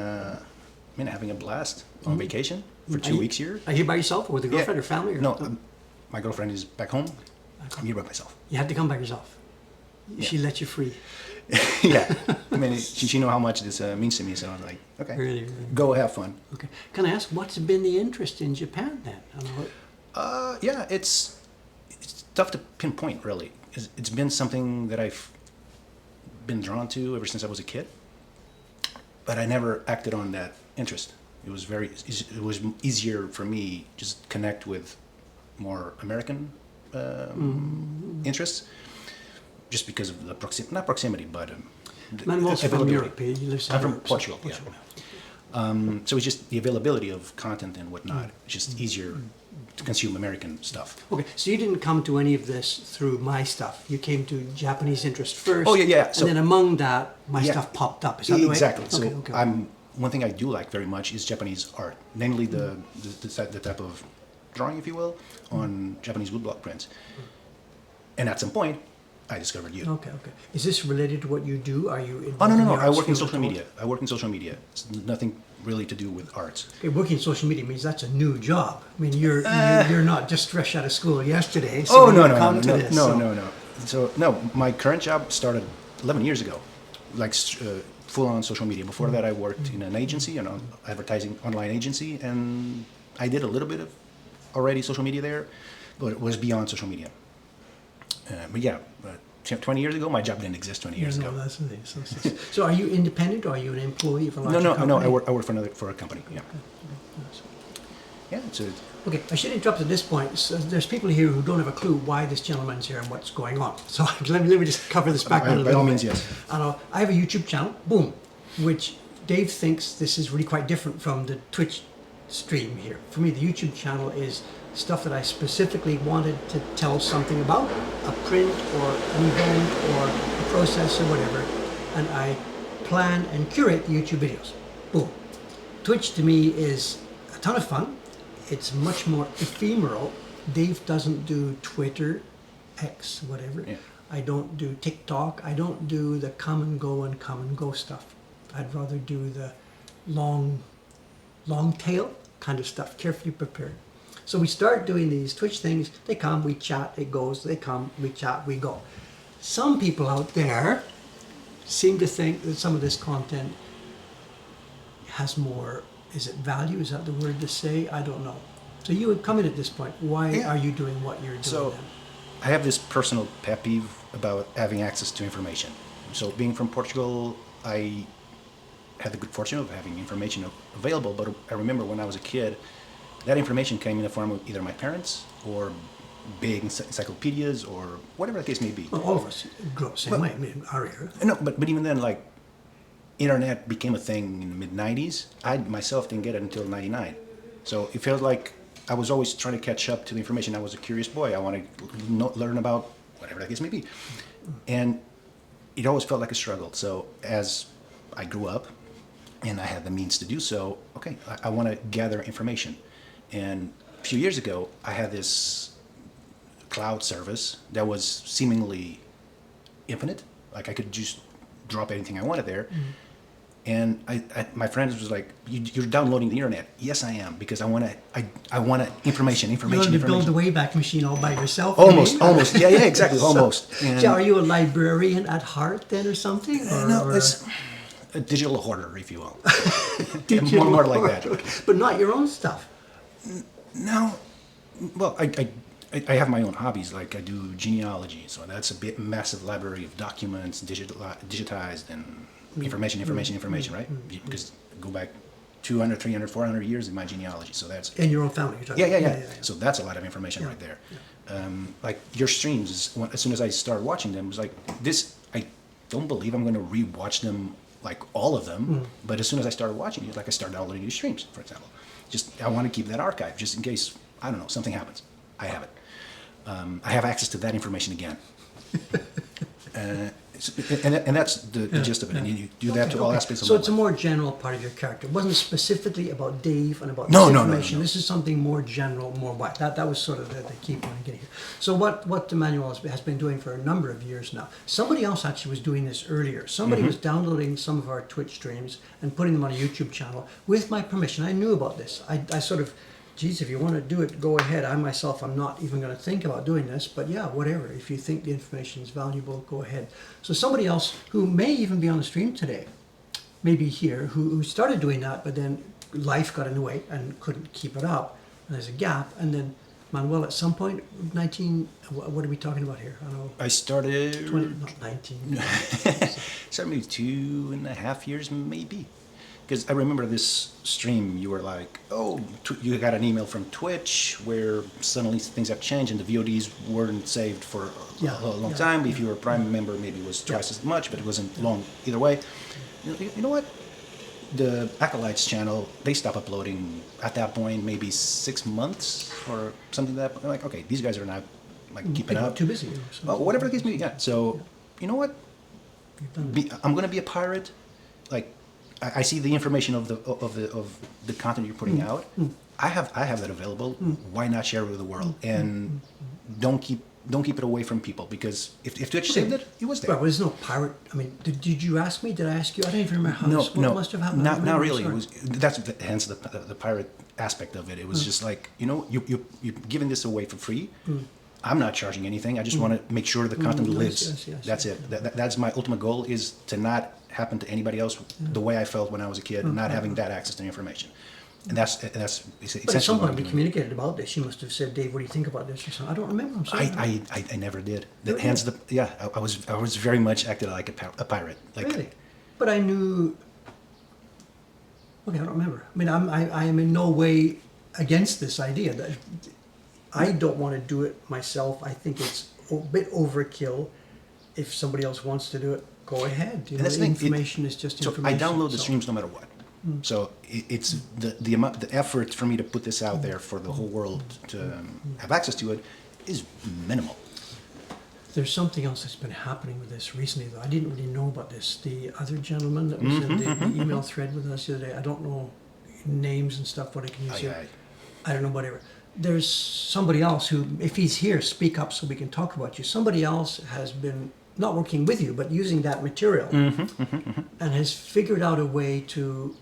having a blast on vacation for 2 weeks here. Are you by yourself or with a girlfriend or family? Or No, my girlfriend is back home. I'm here by myself. You had to come by yourself. She let you free. Yeah. She know how much this means to me, so I was like, okay, Really. go have fun. Okay. Can I ask, what's been the interest in Japan then? Yeah, it's tough to pinpoint, really. It's been something that I've been drawn to ever since I was a kid, but I never acted on that interest. It was easier for me just connect with more American interests, just because of the not proximity, but Manuel's from Europe. He lives in I'm from Europe, Portugal. So it's just the availability of content and whatnot. It's just easier to consume American stuff. Okay, so you didn't come to any of this through my stuff. You came to Japanese interest first. Oh, yeah. And then among that, my stuff popped up. Is that the way? Exactly. So Okay. one thing I do like very much is Japanese art, namely the type of drawing, if you will, on Japanese woodblock prints. And at some point, I discovered you. Okay. Is this related to what you do? Are you involved Oh, no. in the I arts work in field social at all? media. It's nothing really to do with arts. Okay, working in social media means that's a new job. I mean, you're not just fresh out of school yesterday. So No. So my current job started 11 years ago, like full on social media. Before that, I worked in an agency, an advertising online agency, and I did a little bit of already social media there, but it was beyond social media. But yeah, 20 years ago, my job didn't exist 20 years ago. That's the thing. So are you independent or are you an employee of a larger company? No. I work for a company. Yeah. Yeah. So. Okay, I should interrupt at this point. So there's people here who don't have a clue why this gentleman's here and what's going on. So let me just cover this background a By little all bit. means, yes. I have a YouTube channel, boom, which Dave thinks this is really quite different from the Twitch stream here. For me, the YouTube channel is stuff that I specifically wanted to tell something about, a print or an event or a process or whatever, and I plan and curate the YouTube videos. Boom. Twitch to me is a ton of fun. It's much more ephemeral. Dave doesn't do Twitter, X, whatever. Yeah. I don't do TikTok. I don't do the come and go stuff. I'd rather do the long tail kind of stuff, carefully prepared. So we start doing these Twitch things. They come, we chat, it goes. They come, we chat, we go. Some people out there seem to think that some of this content has more, is it value? Is that the word to say? I don't know. So you would come in at this point. Why are you doing what you're doing then? I have this personal pet peeve about having access to information. So being from Portugal, I had the good fortune of having information available, but I remember when I was a kid, that information came in the form of either my parents or big encyclopedias or whatever the case may be. Well, all of us grew up the same way. I mean, our era. No, but even then, like, internet became a thing in the mid-90s. I myself didn't get it until 99. So it felt like I was always trying to catch up to the information. I was a curious boy. I wanted to learn about whatever that case may be. And it always felt like a struggle. So as I grew up and I had the means to do so, okay, I want to gather information. And a few years ago, I had this cloud service that was seemingly infinite. Like I could just drop anything I wanted there. And my friends was like, "You're downloading the internet." Yes, I am, because I want information. You wanted to build the Wayback Machine all by yourself? Almost. Yeah, exactly, almost. So are you a librarian at heart then, or something? No, it's a digital hoarder, if you will. Digital more like that. Okay. But not your own stuff. No, well, I have my own hobbies. Like I do genealogy, so that's a massive library of documents, digitized and information, right? Because go back 200, 300, 400 years in my genealogy. So that's in your own family. You're talking yeah. So that's a lot of information right there. Like your streams, as soon as I started watching them, it was like this. I don't believe I'm going to rewatch them, like all of them. But as soon as I started watching it, like I started downloading new streams, for example. Just I want to keep that archive just in case, I don't know, something happens. I have it. I have access to that information again. And that's the gist of it. And you do that to all aspects of So my it's a life. more general part of your character. It wasn't specifically about Dave and about No, this no, information. no. This is something more general, more wide. That was sort of the key point of getting here. So what Emmanuel has been doing for a number of years now. Somebody else actually was doing this earlier. Somebody was downloading some of our Twitch streams and putting them on a YouTube channel with my permission. I knew about this. I sort of, geez, if you want to do it, go ahead. I myself, I'm not even going to think about doing this, but yeah, whatever. If you think the information is valuable, go ahead. So somebody else who may even be on the stream today, maybe here, who started doing that, but then life got in the way and couldn't keep it up, and there's a gap. And then Manuel, at some point, 19, what are we talking about here? I don't know. I started 20, not 19. started maybe 2.5 years, maybe. Because I remember this stream, you were like, oh, you got an email from Twitch where suddenly things have changed and the VODs weren't saved for a long time. If you were a Prime member, maybe it was twice as much, but it wasn't long either way. You know what? The Acolytes channel, they stopped uploading at that point, maybe 6 months or something like that. I'm like, okay, these guys are not like keeping up. Too busy. Whatever the case may be. Yeah. So, you know what? I'm going to be a pirate. Like, I see the information of the content you're putting out. I have that available. Why not share it with the world? And don't keep it away from people, because if Twitch saved it, it was there. Well, there's no pirate. I mean, did you ask me? Did I ask you? I don't even remember how this must have happened. Not really. It was hence the pirate aspect of it. It was just like, you're giving this away for free. I'm not charging anything. I just want to make sure the content lives. Yes, that's it. That's my ultimate goal, is to not happen to anybody else the way I felt when I was a kid, not having that access to information. And that's essentially But at some what I'm point we doing. communicated about this. You must have said, Dave, what do you think about this or something? I don't remember. I'm sorry. I never did. I was very much acted like a pirate. Like, Really? But I knew. Okay, I don't remember. I mean, I am in no way against this idea. That I don't want to do it myself. I think it's a bit overkill. If somebody else wants to do it, go ahead. You know, that's the thing, information is just So information. I download the streams no matter what. So it's the amount, the effort for me to put this out there for the whole world to have access to it is minimal. There's something else that's been happening with this recently, though. I didn't really know about this. The other gentleman that was in the email thread with us the other day, I don't know names and stuff, what I can use here. I don't know, whatever. There's somebody else who, if he's here, speak up so we can talk about you. Somebody else has been not working with you, but using that material and has figured out a way to,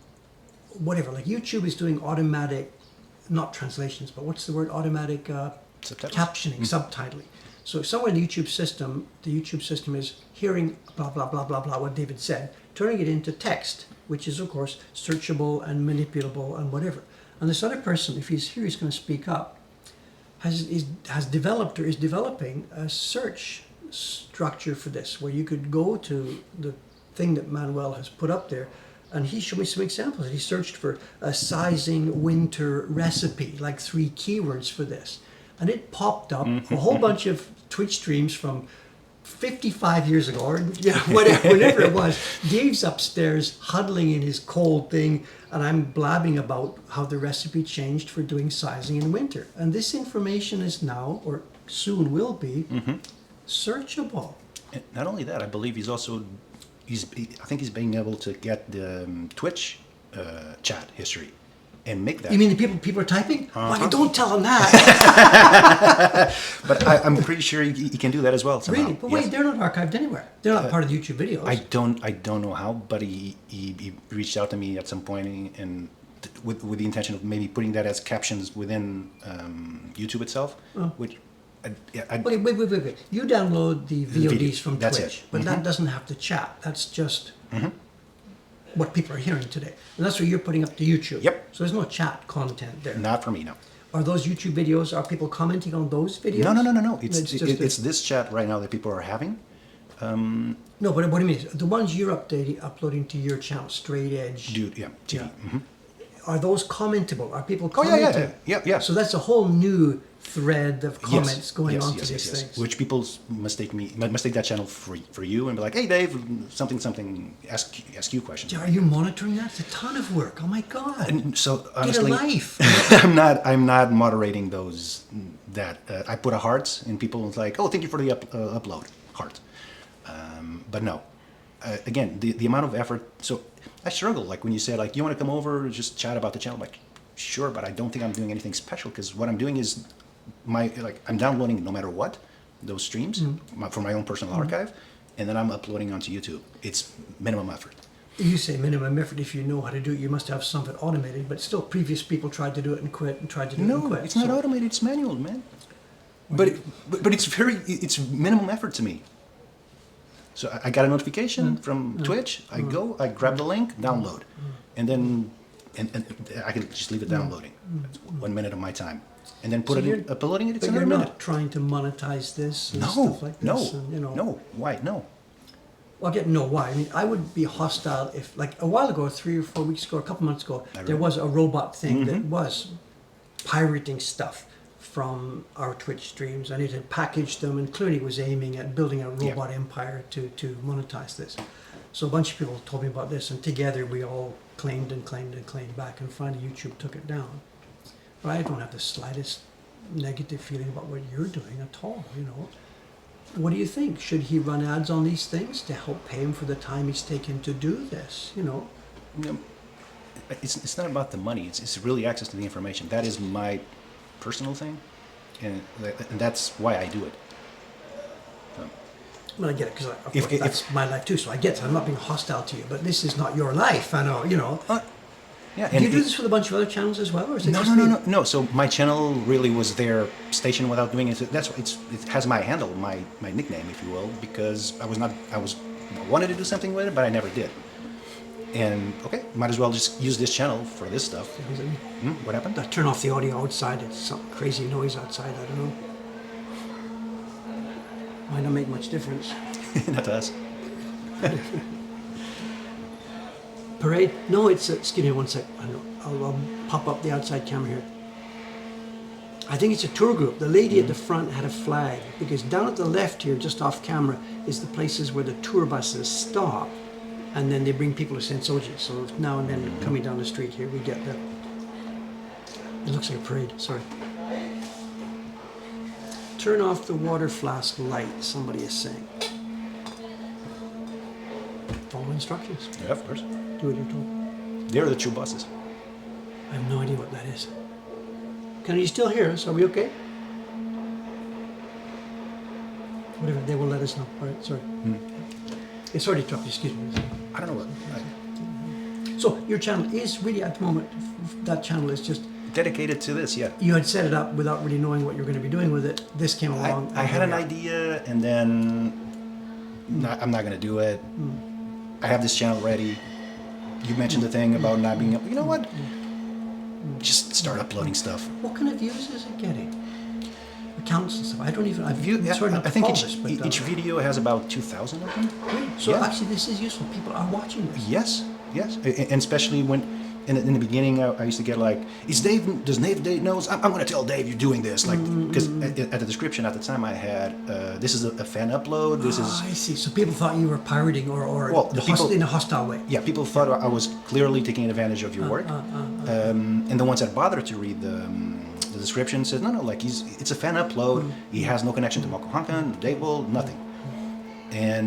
whatever, like YouTube is doing automatic, not translations, but what's the word, automatic captioning, subtitling. So somewhere in the YouTube system is hearing blah, blah, blah, blah, blah, what David said, turning it into text, which is, of course, searchable and manipulable and whatever. And this other person, if he's here, he's going to speak up. has developed or is developing a search structure for this, where you could go to the thing that Manuel has put up there, and he showed me some examples. He searched for a sizing winter recipe, like 3 keywords for this, and it popped up a whole bunch of Twitch streams from 55 years ago, or whenever it was. Dave's upstairs huddling in his cold thing, and I'm blabbing about how the recipe changed for doing sizing in winter. And this information is now, or soon will be, searchable. And not only that, I believe I think he's being able to get the Twitch chat history and make that. You mean the people are typing? Well, don't tell them that. But I'm pretty sure he can do that as well somehow. Really? But wait, they're not archived anywhere. They're not part of the YouTube videos. I don't know how, but he reached out to me at some point and with the intention of maybe putting that as captions within YouTube itself, which. Wait. You download the VODs from That's Twitch, it. but that doesn't have the chat. That's just what people are hearing today. And that's what you're putting up to YouTube. Yep. So there's no chat content there. Not for me, no. Are those YouTube videos, are people commenting on those videos? No. It's this chat right now that people are having. No, but what do you mean? The ones you're uploading to your channel, Straight Edge. Dude, yeah, TV. Are those commentable? Are people commenting? Yeah. So that's a whole new thread of comments going on to these things. Which people mistake that channel for you and be like, hey Dave, something, ask you questions. Are you monitoring that? It's a ton of work. Oh my God. And so honestly, get a life. I'm not moderating those. I put a heart and people are like, oh, thank you for the upload, heart. But no, again, the amount of effort. So I struggle. Like when you say like, you want to come over, just chat about the channel. I'm like, sure, but I don't think I'm doing anything special because what I'm doing is I'm downloading no matter what those streams for my own personal archive, and then I'm uploading onto YouTube. It's minimum effort. You say minimum effort. If you know how to do it, you must have some of it automated. But still, previous people tried to do it and quit, and tried to do it and quit. No, it's not automated. It's manual, man. But it's minimum effort to me. So I got a notification from Twitch. I go, I grab the link, download, and then and I can just leave it downloading. It's 1 minute of my time, and then uploading it. It's another minute. You're not trying to monetize this and stuff like this. No. Why? No. Well, I get no why. I mean, I would be hostile if, like, a while ago, 3 or 4 weeks ago, a couple months ago, there was a robot thing that was pirating stuff from our Twitch streams, and it had packaged them and clearly was aiming at building a robot empire to monetize this. So a bunch of people told me about this, and together we all claimed back, and finally YouTube took it down. But I don't have the slightest negative feeling about what you're doing at all, What do you think? Should he run ads on these things to help pay him for the time he's taken to do this, It's not about the money. It's really access to the information. That is my personal thing, and that's why I do it. Well, I get it, because that's my life too, so I get it. I'm not being hostile to you, but this is not your life, I know, Yeah, do you do this with a bunch of other channels as well, or is it No. So my channel really was their station without doing it. That's it has my handle, my nickname, if you will, because I wanted to do something with it, but I never did. And okay, might as well just use this channel for this stuff. What happened? Turn off the audio outside. It's some crazy noise outside. I don't know. Might not make much difference. Not to us. Parade? No, it's excuse me one sec. I don't know. I'll pop up the outside camera here. I think it's a tour group. The lady at the front had a flag, because down at the left here, just off camera, is the places where the tour buses stop, and then they bring people to Sensoji. So now and then, coming down the street here, we get the. It looks like a parade. Sorry. Turn off the water flask light. Somebody is saying. Follow instructions. Yeah, of course. Do what you're told. They're the true bosses. I have no idea what that is. Can you still hear us? Are we okay? Whatever, they will let us know. All right, sorry. It's already dropped, excuse me. I don't know what. So your channel is really, at the moment, that channel is just... Dedicated to this, yeah. You had set it up without really knowing what you were going to be doing with it. This came along. I had an idea, and then I'm not going to do it. I have this channel ready. You mentioned the thing about not being able... You know what? Just start uploading stuff. What kind of views is it getting? accounts and stuff. I don't even. I've Yeah, sort of I think but, each video has about 2,000 of them. great. So Yeah. actually, this is useful. People are watching this. Yes, yes, and especially when in the beginning I used to get like, does Dave knows? I'm going to tell Dave you're doing this, like, because at the description at the time I had this is a fan upload. This is. I see. So people thought you were pirating or Well, the people- in a hostile way. Yeah, people thought I was clearly taking advantage of your work, and the ones that bothered to read the description said no, like it's a fan upload. He has no connection to Mokuhankan, Dave will, nothing. And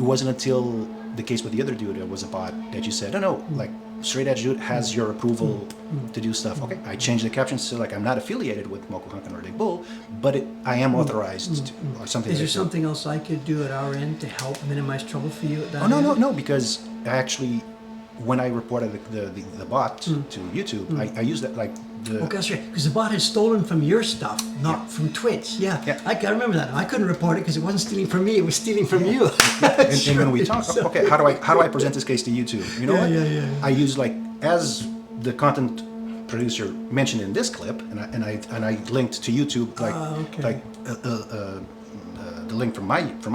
it wasn't until the case with the other dude that was a bot that you said, no, like Straight Edge Dude has your approval to do stuff. Okay, I changed the captions to like I'm not affiliated with Mokuhankan or Dave Bull, but I am authorized or something. Is there like that. something else I could do at our end to help minimize trouble for you at that? Oh no, end? no, because I actually, when I reported the bot to YouTube, I used that like the. Okay, that's right. Because the bot has stolen from your stuff, not from Twitch. Yeah, Yeah. I remember that. I couldn't report it because it wasn't stealing from me; it was stealing from you. And when we talk, okay, how do I present this case to YouTube? You know what? Yeah. I use like as the content producer mentioned in this clip, and I linked to YouTube like the link from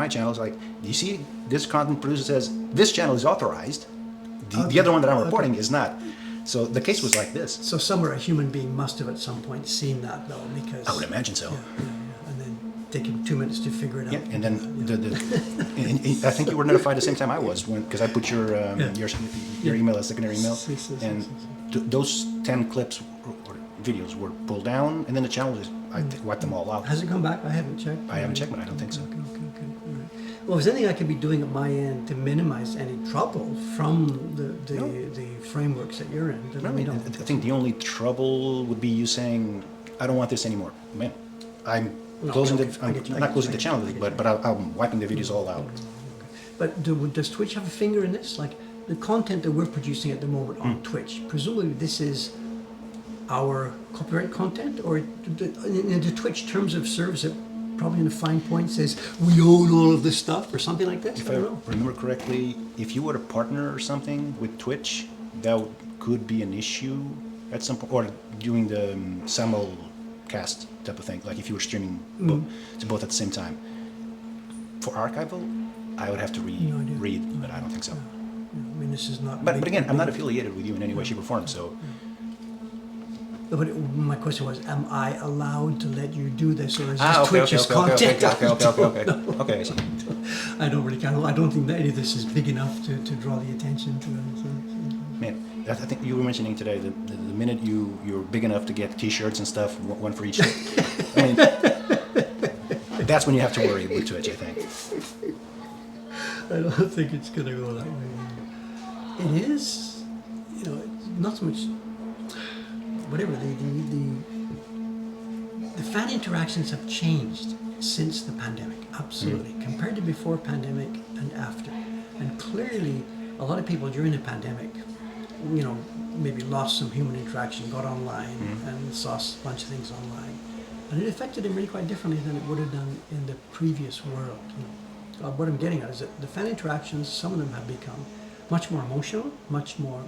my channel is like, do you see this content producer says this channel is authorized, the other one that I'm reporting is not. So the case was like this. So somewhere a human being must have at some point seen that though, because I would imagine so. and then taken 2 minutes to figure it out. Yeah, and then and I think you were notified the same time I was because I put your email as secondary email, and those 10 clips or videos were pulled down, and then the channel I wiped them all out. Has it come back? I haven't checked. I haven't checked, but I don't think so. Okay. All right. Well, is there anything I could be doing at my end to minimize any trouble from the frameworks that you're in? That No, we don't. I think the only trouble would be you saying, I don't want this anymore. Man, I'm closing I get you. not closing the channel, but I'm wiping the videos all out. But does Twitch have a finger in this? Like the content that we're producing at the moment on Twitch, presumably this is our copyright content, or in the Twitch terms of service, it probably in the fine point says we own all of this stuff or something like this. If I I don't know. remember correctly, if you were a partner or something with Twitch, that could be an issue at some point, or doing the simulcast type of thing, like if you were streaming both at the same time. For archival, I would have to read, but I don't think so. I mean, this is not. But again, I'm not affiliated with you in any way, shape, or form, so. But my question was, am I allowed to let you do this, or is this Okay, Twitch's content? Okay, I see. I don't really care. I don't think that any of this is big enough to draw the attention to it. Man, I think you were mentioning today that the minute you're big enough to get T-shirts and stuff, one for each. I mean, that's when you have to worry with Twitch, I think. I don't think it's going to go that way. It is, not so much. Whatever the fan interactions have changed since the pandemic, absolutely, compared to before pandemic and after. And clearly, a lot of people during the pandemic, maybe lost some human interaction, got online and saw a bunch of things online, and it affected them really quite differently than it would have done in the previous world. What I'm getting at is that the fan interactions, some of them have become much more emotional, much more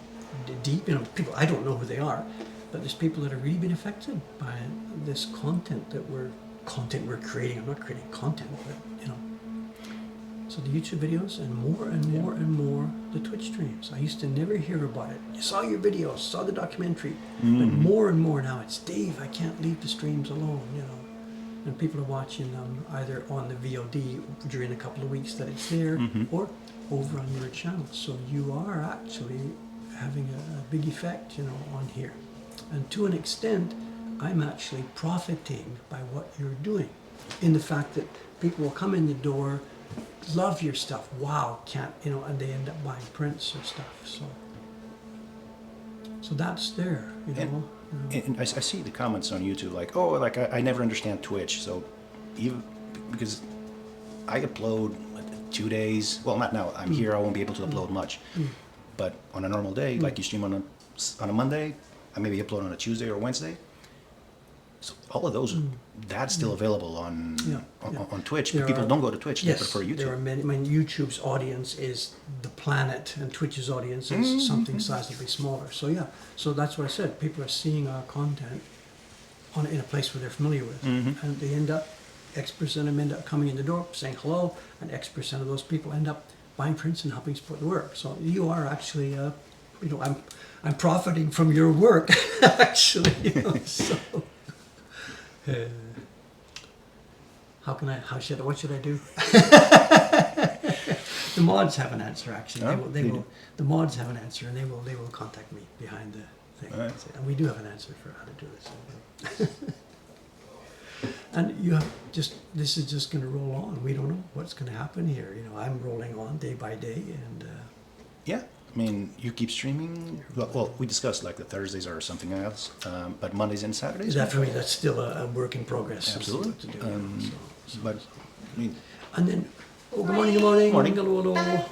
deep. People, I don't know who they are, but there's people that have really been affected by this content we're creating. I'm not creating content, but So the YouTube videos and more the Twitch streams. I used to never hear about it. I saw your videos, saw the documentary, but more and more now it's Dave. I can't leave the streams alone. And people are watching them either on the VOD during a couple of weeks that it's there, or over on your channel. So you are actually having a big effect, on here. And to an extent, I'm actually profiting by what you're doing, in the fact that people will come in the door, love your stuff, wow, and they end up buying prints or stuff. So that's there, And I see the comments on YouTube like, I never understand Twitch. So even because I upload 2 days, well, not now. I'm here. I won't be able to upload much. But on a normal day, like you stream on a Monday, I maybe upload on a Tuesday or Wednesday. So all of those, that's still available on Twitch. But people don't go to Twitch; they prefer YouTube. There are many. I mean, YouTube's audience is the planet, and Twitch's audience is something sizably smaller. So so that's what I said. People are seeing our content in a place where they're familiar with, and they end up, X% of them end up coming in the door, saying hello, and X% of those people end up buying prints and helping support the work. So you are actually, you know, I'm profiting from your work, actually. You know, so, what should I do? The mods have an answer, actually. The mods have an answer, and they will contact me behind the thing. Right. And we do have an answer for how to do this. And you have this is just going to roll on. We don't know what's going to happen here. You know, I'm rolling on day by day, and Yeah, I mean, you keep streaming. Well, we discussed like the Thursdays or something else, but Mondays and Saturdays. that for me, that's still a work in progress. Absolutely. To do, But I mean, And then, good morning, good morning. Morning. Hello, hello.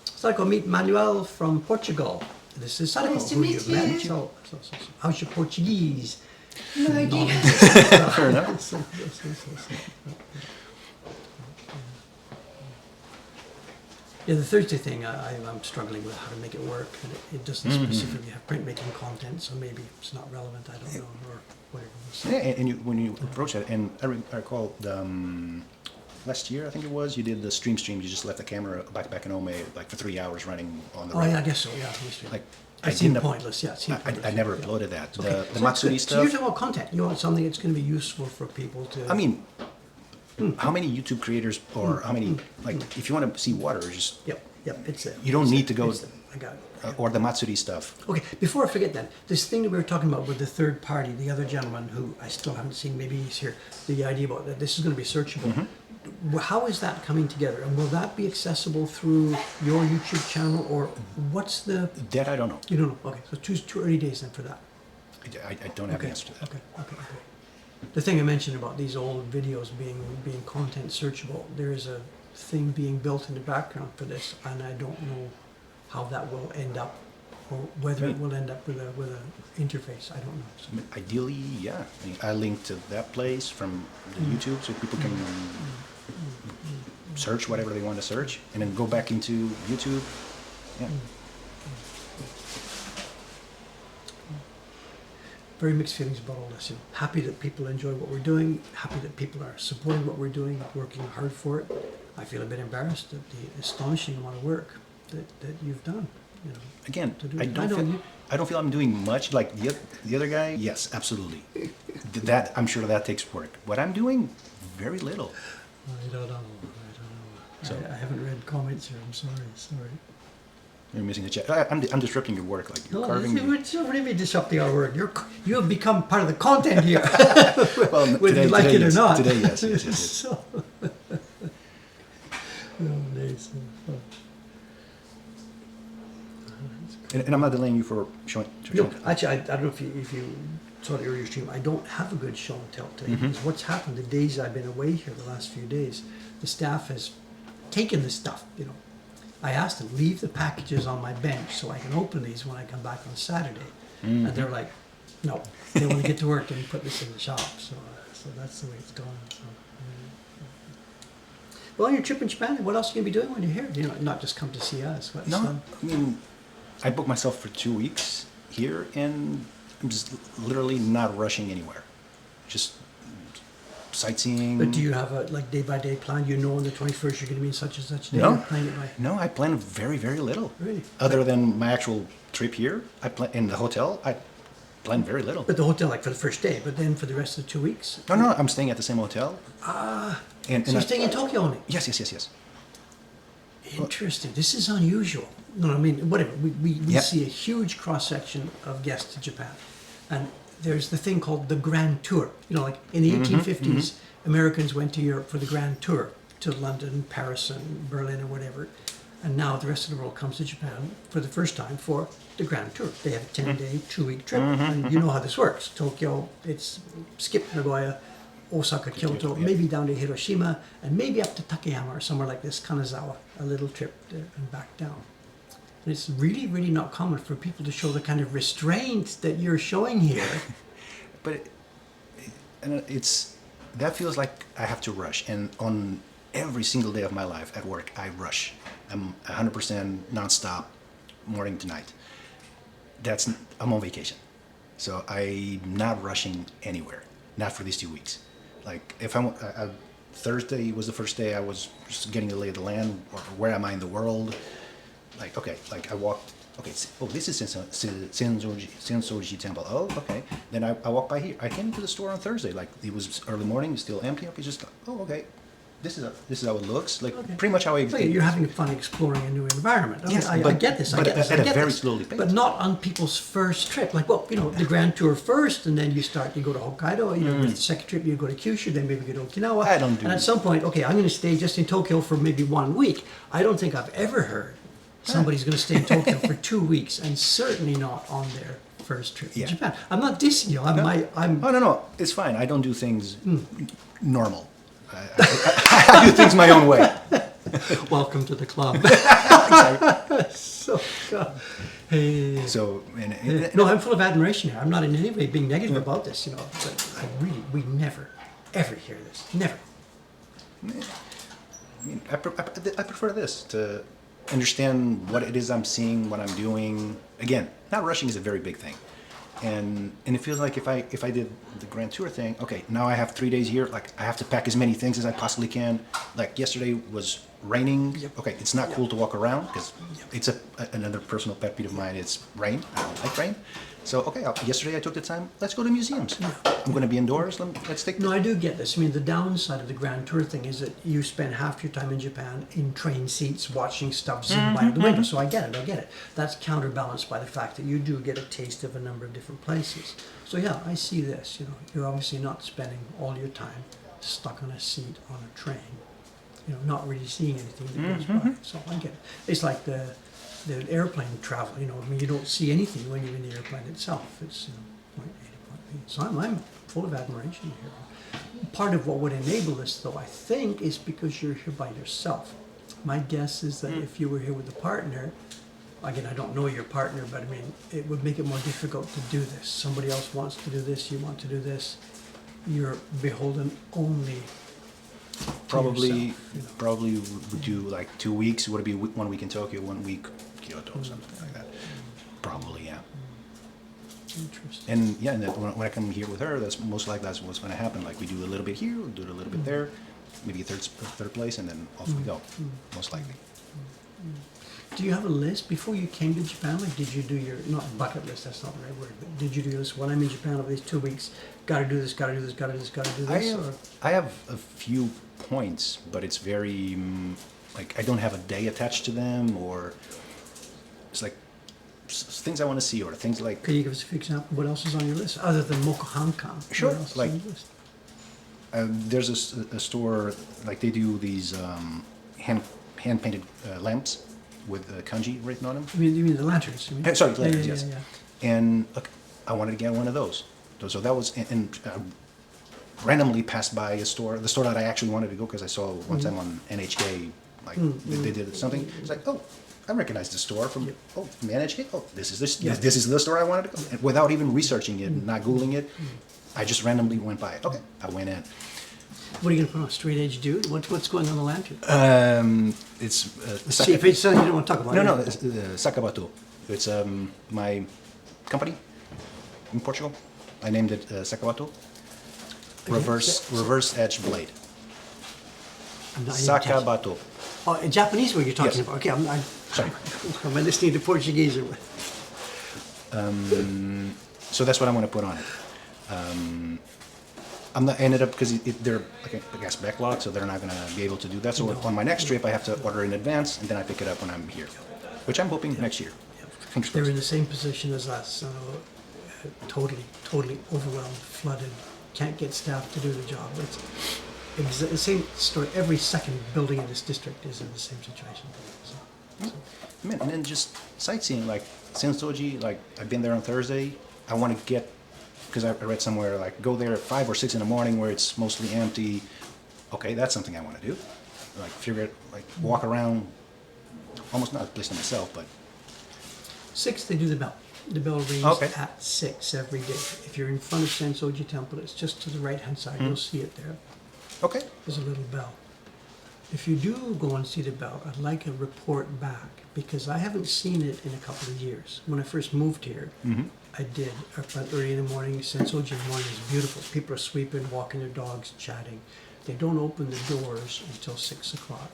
Sarko, meet Manuel from Portugal. This is Sarko, Nice to who meet you've you. met. So, how's your Portuguese? No idea. fair enough. Yeah, the Thursday thing, I'm struggling with how to make it work. And it doesn't specifically have printmaking content, so maybe it's not relevant, I don't know, or whatever. So, Yeah, and when you approach it, and I recall last year, I think it was, you did the stream. You just left the camera back in Ome like for 3 hours running on the oh, road. yeah, I guess so, yeah. It Like, seemed I didn't up- pointless, yeah. It seemed pointless. I never yeah. uploaded that. Okay. The So Matsuri you're stuff. talking about content. You want something that's going to be useful for people to... I mean, how many YouTube creators or how many, like, if you want to see water, just, Yep, it's it. You don't It's need it, to go- it's it. I got it. or the Matsuri stuff. Okay, before I forget that, this thing that we were talking about with the third party, the other gentleman who I still haven't seen, maybe he's here, the idea about that this is going to be searchable. How is that coming together? And will that be accessible through your YouTube channel, or what's the... That I don't know. You don't know? Okay, so too early days then for that. I don't have the answer to that. Okay. The thing I mentioned about these old videos being content searchable, there is a thing being built in the background for this, and I don't know how that will end up, or whether it will end up with a interface. I don't know. So, I mean, ideally, yeah. I mean, I link to that place from the YouTube so people can search whatever they want to search, and then go back into YouTube. Yeah. very mixed feelings about all this. You know, happy that people enjoy what we're doing, happy that people are supporting what we're doing, working hard for it. I feel a bit embarrassed at the astonishing amount of work that you've done. You know, Again, to do I it. don't feel I'm doing much like the other guy. Yes, absolutely. That I'm sure that takes work. What I'm doing, very little. I don't know. So- I haven't read comments here. I'm sorry. You're missing the chat. I'm disrupting your work. Like you're No, carving. it's really disrupting our work. You have become part of the content here, Well, whether you like it or yes. not. Today, yes. So, nice. And I'm not delaying you for showing. No, actually, I don't know if you saw the earlier stream. I don't have a good show and tell today because what's happened the days I've been away here, the last few days, the staff has taken the stuff. You know, I asked them leave the packages on my bench so I can open these when I come back on Saturday, and they're like, no, they want to get to work and put this in the shop. So that's the way it's going. So, well, on your trip in Japan, what else are you gonna be doing when you're here? You know, not just come to see us. What's, No, I mean, I booked myself for 2 weeks here, and I'm just literally not rushing anywhere. Just sightseeing. But do you have a like day by day plan? You know on the 21st you're going to be in such and such day. No. You're planning it by. No, I plan very, very little. Really? Other than my actual trip here, I plan in the hotel. I plan very little. But the hotel like for the first day, but then for the rest of the 2 weeks. No, I'm staying at the same hotel. And So you're staying in Tokyo only. Yes. Interesting. This is unusual. No, I mean whatever. We Yep. see a huge cross section of guests to Japan, and there's the thing called the Grand Tour. You know, like in the 1850s, Americans went to Europe for the Grand Tour to London, Paris, and Berlin, or whatever. And now the rest of the world comes to Japan for the first time for the Grand Tour. They have a 10-day, 2-week trip. And you know how this works. Tokyo, it's skip Nagoya, Osaka, Kyoto, yeah. maybe down to Hiroshima, and maybe up to Takayama or somewhere like this, Kanazawa, a little trip there and back down. And it's really, really not common for people to show the kind of restraint that you're showing here. But it's that feels like I have to rush, and on every single day of my life at work, I rush. I'm 100% nonstop, morning to night. I'm on vacation, so I'm not rushing anywhere. not for these 2 weeks. Like if Thursday was the first day I was just getting the lay of the land, or where am I in the world? Like, okay, like I walked, okay, oh, this is Sensoji Temple. Oh, okay. Then I walked by here. I came into the store on Thursday. Like it was early morning, it's still empty. Okay, just, oh, okay. This is how it looks. Like pretty much how I. So you're having fun exploring a new environment. Okay, Yes, I get this. but at a very slowly pace. But not on people's first trip. Like, well, the Grand Tour first, and then you go to Hokkaido. With the second trip, you go to Kyushu, then maybe you go to Okinawa. I don't do. And at some point, okay, I'm going to stay just in Tokyo for maybe 1 week. I don't think I've ever heard somebody's going to stay in Tokyo for 2 weeks, and certainly not on their first trip to Japan. I'm not dissing you. I'm. Oh no, it's fine. I don't do things normal. I do things my own way. Welcome to the club. So, hey. So, No, I'm full of admiration here. I'm not in any way being negative about this, but we never, ever hear this. Never. I mean, I prefer this to understand what it is I'm seeing, what I'm doing. Again, not rushing is a very big thing. And it feels like if I did the Grand Tour thing, okay, now I have 3 days here. Like I have to pack as many things as I possibly can. Like yesterday was raining. Yep. Okay, it's not cool to walk around because it's another personal pet peeve of mine. It's rain. I don't like rain. So okay, yesterday I took the time. Let's go to museums. I'm going to be indoors. Let's take. No, I do get this. I mean, the downside of the Grand Tour thing is that you spend half your time in Japan in train seats watching stuff zoom by the window. So I get it. That's counterbalanced by the fact that you do get a taste of a number of different places. So yeah, I see this. You're obviously not spending all your time stuck on a seat on a train. Not really seeing anything that goes by. So I get it. It's like the airplane travel. I mean, you don't see anything when you're in the airplane itself. It's point A to point B. So I'm full of admiration here. Part of what would enable this, though, I think, is because you're here by yourself. My guess is that if you were here with a partner, again, I don't know your partner, but I mean, it would make it more difficult to do this. Somebody else wants to do this, you want to do this. You're beholden only. Probably would do like 2 weeks. Would it be 1 week in Tokyo, 1 week Kyoto, something like that? Probably, yeah. Interesting. And yeah, and when I come here with her, that's most likely that's what's going to happen. Like we do a little bit here, we'll do a little bit there, maybe a third place, and then off we go. Most likely. Do you have a list before you came to Japan? Like, did you do your, not bucket list, that's not the right word, but did you do this, when I'm in Japan over these 2 weeks, gotta do this, gotta do this, gotta do this, gotta do this? I have a few points, but it's very, like, I don't have a day attached to them, or it's like things I want to see, or things like... Can you give us a few examples? What else is on your list, other than Mokuhankan? Sure, What else is like, on your list? There's a store, like, they do these hand-painted lamps with kanji written on them. You mean the lanterns? You mean? Sorry, lanterns, yes. Yeah. And look, I wanted to get one of those. So that was, and randomly passed by the store that I actually wanted to go because I saw one time on NHK, like they did something. It's like, oh, I recognize the store from NHK. Oh, this is the store I wanted to go. And without even researching it, not Googling it, I just randomly went by. Okay, I went in. What are you going to put on? Straight edge dude? What's going on the lantern? It's See, if it's something you don't want to talk about. No, it's Sakabato. It's my company in Portugal. I named it Sakabato. Reverse edge blade. Sakabato. Oh, in Japanese what you're talking Yes. about. Okay, I'm Sorry. am I listening to Portuguese? So that's what I'm going to put on it. I ended up, because they're, I guess, backlogged, so they're not going to be able to do that. So on my next trip, I have to order in advance, and then I pick it up when I'm here, which I'm hoping next year. They're in the same position as us. Totally overwhelmed, flooded. Can't get staff to do the job. It's the same story. Every second building in this district is in the same situation. Man, and then just sightseeing, like Sensoji, like I've been there on Thursday. I want to get, because I read somewhere, like go there at 5 or 6 in the morning where it's mostly empty. Okay, that's something I want to do. Like figure it, like walk around, almost not a place to myself, but 6, they do the bell. The bell rings at 6 every day. If you're in front of Sensoji Temple, it's just to the right-hand side. You'll see it there. Okay. There's a little bell. If you do go and see the bell, I'd like a report back because I haven't seen it in a couple of years. When I first moved here, I did. Up early in the morning. Sensoji morning is beautiful. People are sweeping, walking their dogs, chatting. They don't open the doors until 6 o'clock.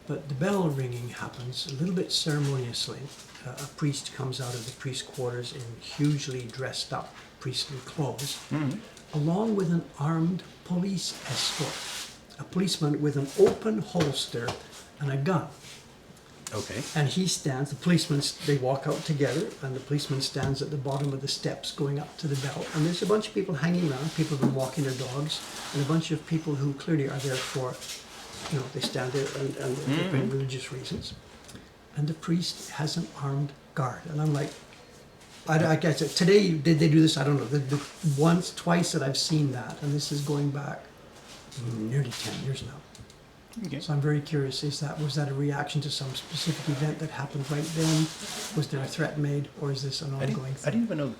But the bell ringing happens a little bit ceremoniously. A priest comes out of the priest quarters in hugely dressed up priestly clothes, along with an armed police escort. A policeman with an open holster and a gun. Okay. And he stands, the policeman, they walk out together, and the policeman stands at the bottom of the steps going up to the bell. And there's a bunch of people hanging around, people who've been walking their dogs, and a bunch of people who clearly are there for, they stand there and for religious reasons. And the priest has an armed guard. And I'm like, I guess, today, did they do this? I don't know. The once, twice that I've seen that, and this is going back nearly 10 years now. Okay. So I'm very curious, was that a reaction to some specific event that happened right then? Was there a threat made, or is this an ongoing I didn't even know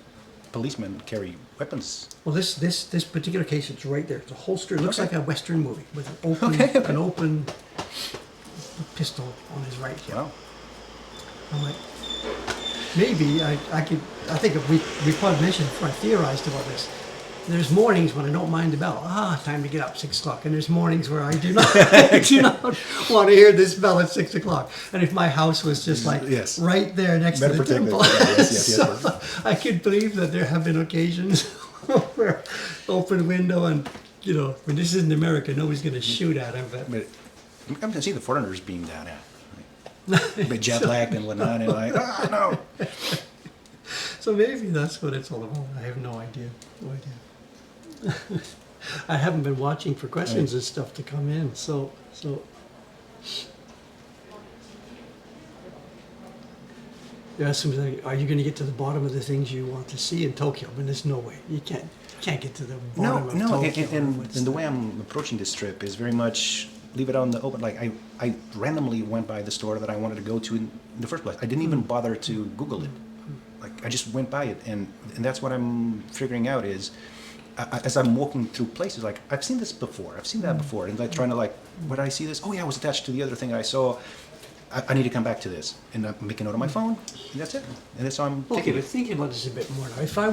policemen carry weapons. Well, this particular case, it's right there. It's a holster. It looks like a Western movie with an open pistol on his right hip. Wow. I'm like, maybe I think if we probably mentioned before I theorized about this. There's mornings when I don't mind the bell. Time to get up, 6 o'clock. And there's mornings where I do not, want to hear this bell at 6 o'clock. And if my house was just like right there next to the temple, so I could believe that there have been occasions where open window and, when this isn't America, nobody's going to shoot at him. But I can see the foreigners being down there. But jet lagged and whatnot, and like, no. So maybe that's what it's all about. I have no idea. No idea. I haven't been watching for questions and stuff to come in, so. Yeah, something. Are you going to get to the bottom of the things you want to see in Tokyo? I mean, there's no way. You can't get to the bottom of Tokyo. And the way I'm approaching this trip is very much leave it out in the open. Like I randomly went by the store that I wanted to go to in the first place. I didn't even bother to Google it. Like I just went by it, and that's what I'm figuring out is. As I'm walking through places, like I've seen this before, I've seen that before, and like trying to where did I see this? Oh yeah, it was attached to the other thing that I saw. I need to come back to this, and I'm making a note on my phone. And that's it, and that's how I'm taking it. Thinking about this a bit more now. If I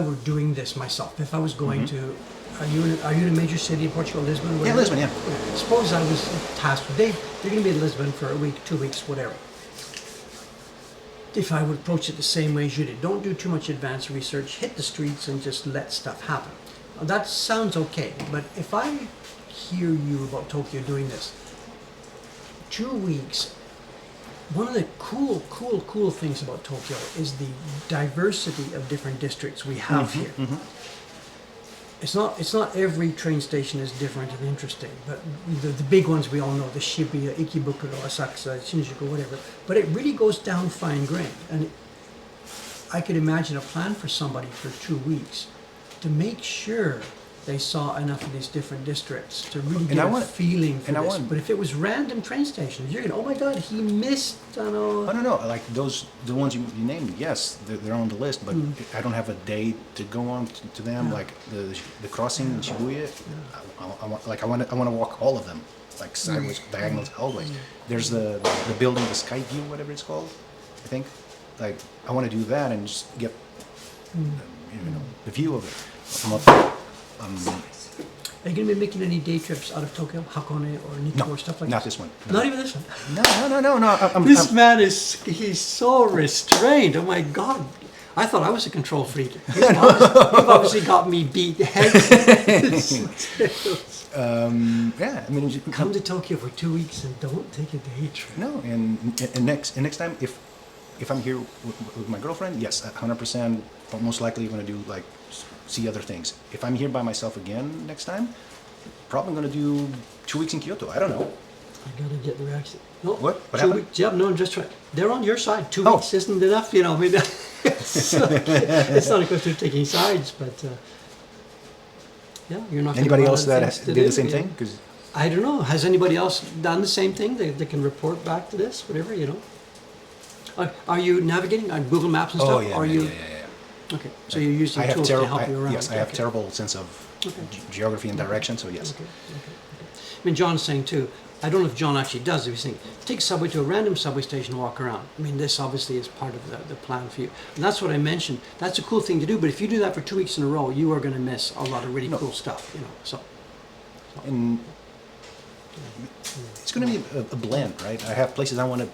were doing this myself, if I was going to, are you in a major city in Portugal, Lisbon? Yeah, Lisbon. Yeah. Suppose I was tasked with, they're going to be in Lisbon for a week, 2 weeks, whatever. If I would approach it the same way as you did, don't do too much advanced research, hit the streets and just let stuff happen. Now, that sounds okay, but if I hear you about Tokyo doing this, 2 weeks, one of the cool things about Tokyo is the diversity of different districts we have here. It's not every train station is different and interesting, but the big ones we all know, the Shibuya, Ikebukuro, Asakusa, Shinjuku, whatever. But it really goes down fine-grained, and I could imagine a plan for somebody for 2 weeks to make sure they saw enough of these different districts to really get a feeling for this. But if it was random train stations, you're going, oh my God, he missed, I don't know. Oh, no, like the ones you named, yes, they're on the list, but I don't have a day to go on to them, like the crossing in Shibuya. I want to walk all of them, like sideways, diagonals, always. There's the building, the Sky View, whatever it's called, I think. Like, I want to do that and just get, the view of it. Are you going to be making any day trips out of Tokyo, Hakone or Nikko or stuff like that? Not this one. No. Not even this one? No. This man he's so restrained. Oh my God. I thought I was a control freak. You've obviously got me beat. Come to Tokyo for 2 weeks and don't take a day trip. No, and next time, if I'm here with my girlfriend, yes, 100%, most likely going to do see other things. If I'm here by myself again next time, probably going to do 2 weeks in Kyoto. I don't know. I gotta get the reaction. No, what happened? Yeah, no, I'm just trying. They're on your side. 2 weeks isn't enough, I mean, it's not a question of taking sides, but you're not. Anybody else that did the same thing? Because I don't know. Has anybody else done the same thing? They can report back to this, whatever, Are you navigating on Google Maps and stuff? Yeah. Okay, so you're using tools to help you around. Yes, I have terrible sense of geography and direction, so yes. Okay. I mean, John's saying too, I don't know if John actually does. If he's saying, take subway to a random subway station and walk around. I mean, this obviously is part of the plan for you. And that's what I mentioned. That's a cool thing to do. But if you do that for 2 weeks in a row, you are going to miss a lot of really cool stuff, you know. So. And it's going to be a blend, right? I have places I want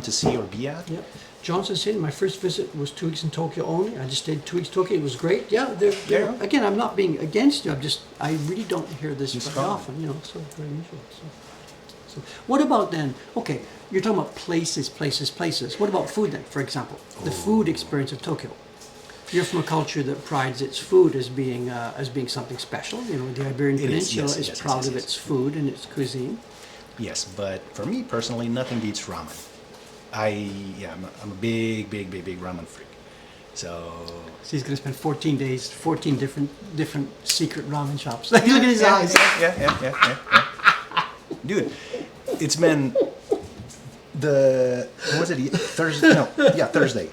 to see or be at. Yeah. Johnson said my first visit was 2 weeks in Tokyo only. I just stayed 2 weeks in Tokyo. It was great. Yeah, again, I'm not being against you. I really don't hear this very often, you know, so very unusual. So what about then, okay, you're talking about places. What about food then, for example? The food experience of Tokyo. You're from a culture that prides its food as being something special. You know, the Iberian Peninsula is proud of its food and its cuisine. Yes, but for me personally, nothing beats ramen. I'm a big ramen freak. So he's going to spend 14 days, 14 different secret ramen shops. Look at his eyes. Yeah. Dude, it's been Thursday.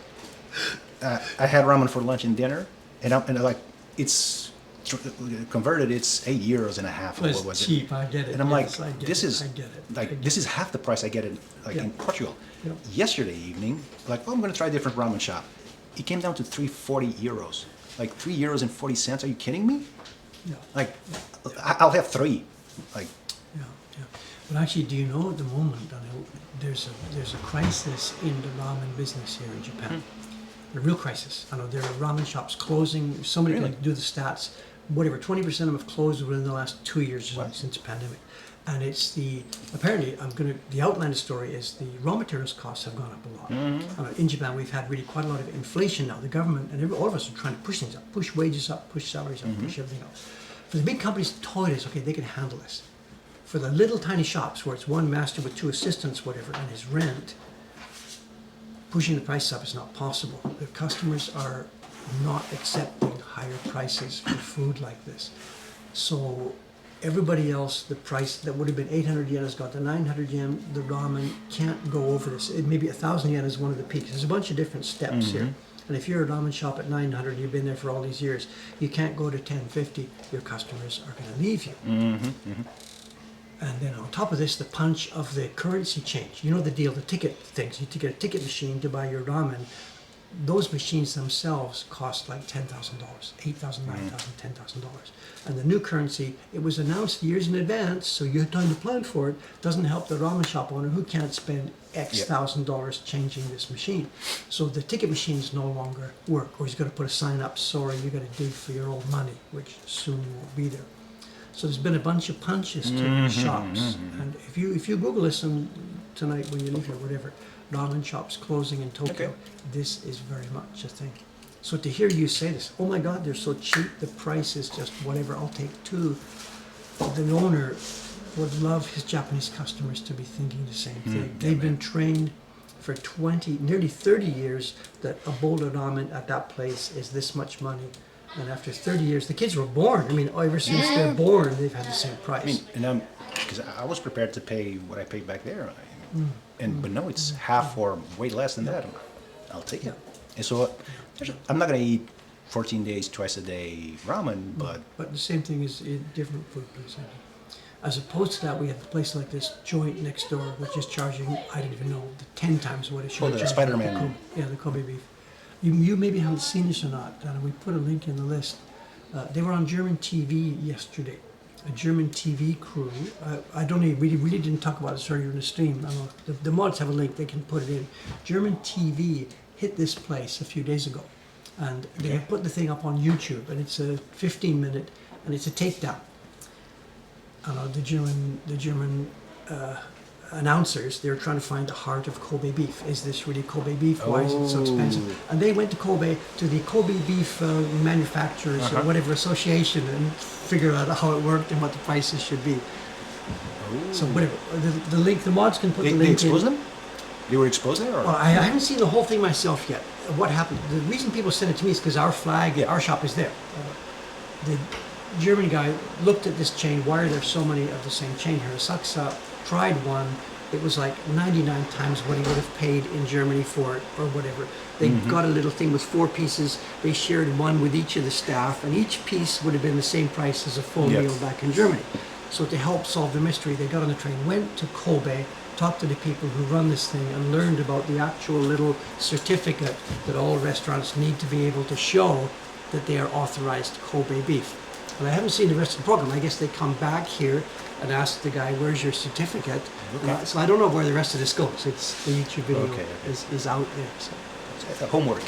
I had ramen for lunch and dinner, and like it's converted. It's €8.50. Well, what was cheap. it? I get it. And I'm yes, like, I get this it. is I get it. like this is half the price I get in in Portugal. Yeah. Yesterday evening, like, I'm gonna try a different ramen shop. It came down to €3.40, like €3.40. Are you kidding me? Yeah. Like, I'll have three. Like, Yeah. But actually, do you know at the moment, there's a crisis in the ramen business here in Japan. A real crisis. I know there are ramen shops closing. Somebody can do the stats. Whatever, 20% of them have closed within the last 2 years or so since the pandemic. And it's apparently, the outline of the story is the raw materials costs have gone up a lot. In Japan, we've had really quite a lot of inflation now. The government and all of us are trying to push things up, push wages up, push salaries up, push everything up. For the big companies, Toyota's, okay, they can handle this. For the little tiny shops where it's one master with two assistants, whatever, and his rent, pushing the price up is not possible. The customers are not accepting higher prices for food like this. So everybody else, the price that would have been 800 yen has got to 900 yen. The ramen can't go over this. Maybe 1,000 yen is one of the peaks. There's a bunch of different steps here. And if you're a ramen shop at 900, you've been there for all these years, you can't go to 1050. Your customers are going to leave you. And then on top of this, the punch of the currency change. You know the deal, the ticket things. You get a ticket machine to buy your ramen. Those machines themselves cost like $10,000, $8,000, $9,000, $10,000. And the new currency, it was announced years in advance, so you had time to plan for it. Doesn't help the ramen shop owner who can't spend X thousand dollars changing this machine. So the ticket machines no longer work, or he's got to put a sign up, sorry, you got to dig for your old money, which soon won't be there. So there's been a bunch of punches to shops, and if you Google this tonight when you leave here, whatever, ramen shops closing in Tokyo, this is very much a thing. So to hear you say this, oh my God, they're so cheap, the price is just whatever, I'll take two. The owner would love his Japanese customers to be thinking the same thing. They've been trained for nearly 30 years that a bowl of ramen at that place is this much money. And after 30 years, the kids were born. I mean, ever since they're born, they've had the same price. I mean, because I was prepared to pay what I paid back there, but no, it's half or way less than that. I'll take it. And so I'm not gonna eat 14 days, twice a day ramen, but the same thing is in different food places. As opposed to that, we have a place like this joint next door, which is charging, I don't even know, 10 times what it should charge. The Spider-Man. The Kobe beef. You maybe haven't seen this or not. We put a link in the list. They were on German TV yesterday. A German TV crew. I don't know. We really didn't talk about this earlier in the stream. I don't know. The mods have a link. They can put it in. German TV hit this place a few days ago, and they have put the thing up on YouTube. And it's a 15-minute, and it's a takedown. The German announcers, they were trying to find the heart of Kobe beef. Is this really Kobe beef? Why is it so expensive? And they went to the Kobe beef manufacturers or whatever association, and figured out how it worked and what the prices should be. So whatever, the link, the mods can put the link in. They exposed them? They were exposed there? Or? Well, I haven't seen the whole thing myself yet. What happened? The reason people send it to me is because our flag, our shop is there. The German guy looked at this chain. Why are there so many of the same chain here? Saksa tried one. It was like 99 times what he would have paid in Germany for it, or whatever. They got a little thing with 4 pieces. They shared one with each of the staff, and each piece would have been the same price as a full meal back in Germany. So to help solve the mystery, they got on the train, went to Kobe, talked to the people who run this thing, and learned about the actual little certificate that all restaurants need to be able to show that they are authorized Kobe beef. And I haven't seen the rest of the program. I guess they come back here and ask the guy, "Where's your certificate?" Okay. So I don't know where the rest of this goes. It's the YouTube video Okay. is out there. So. It's homework.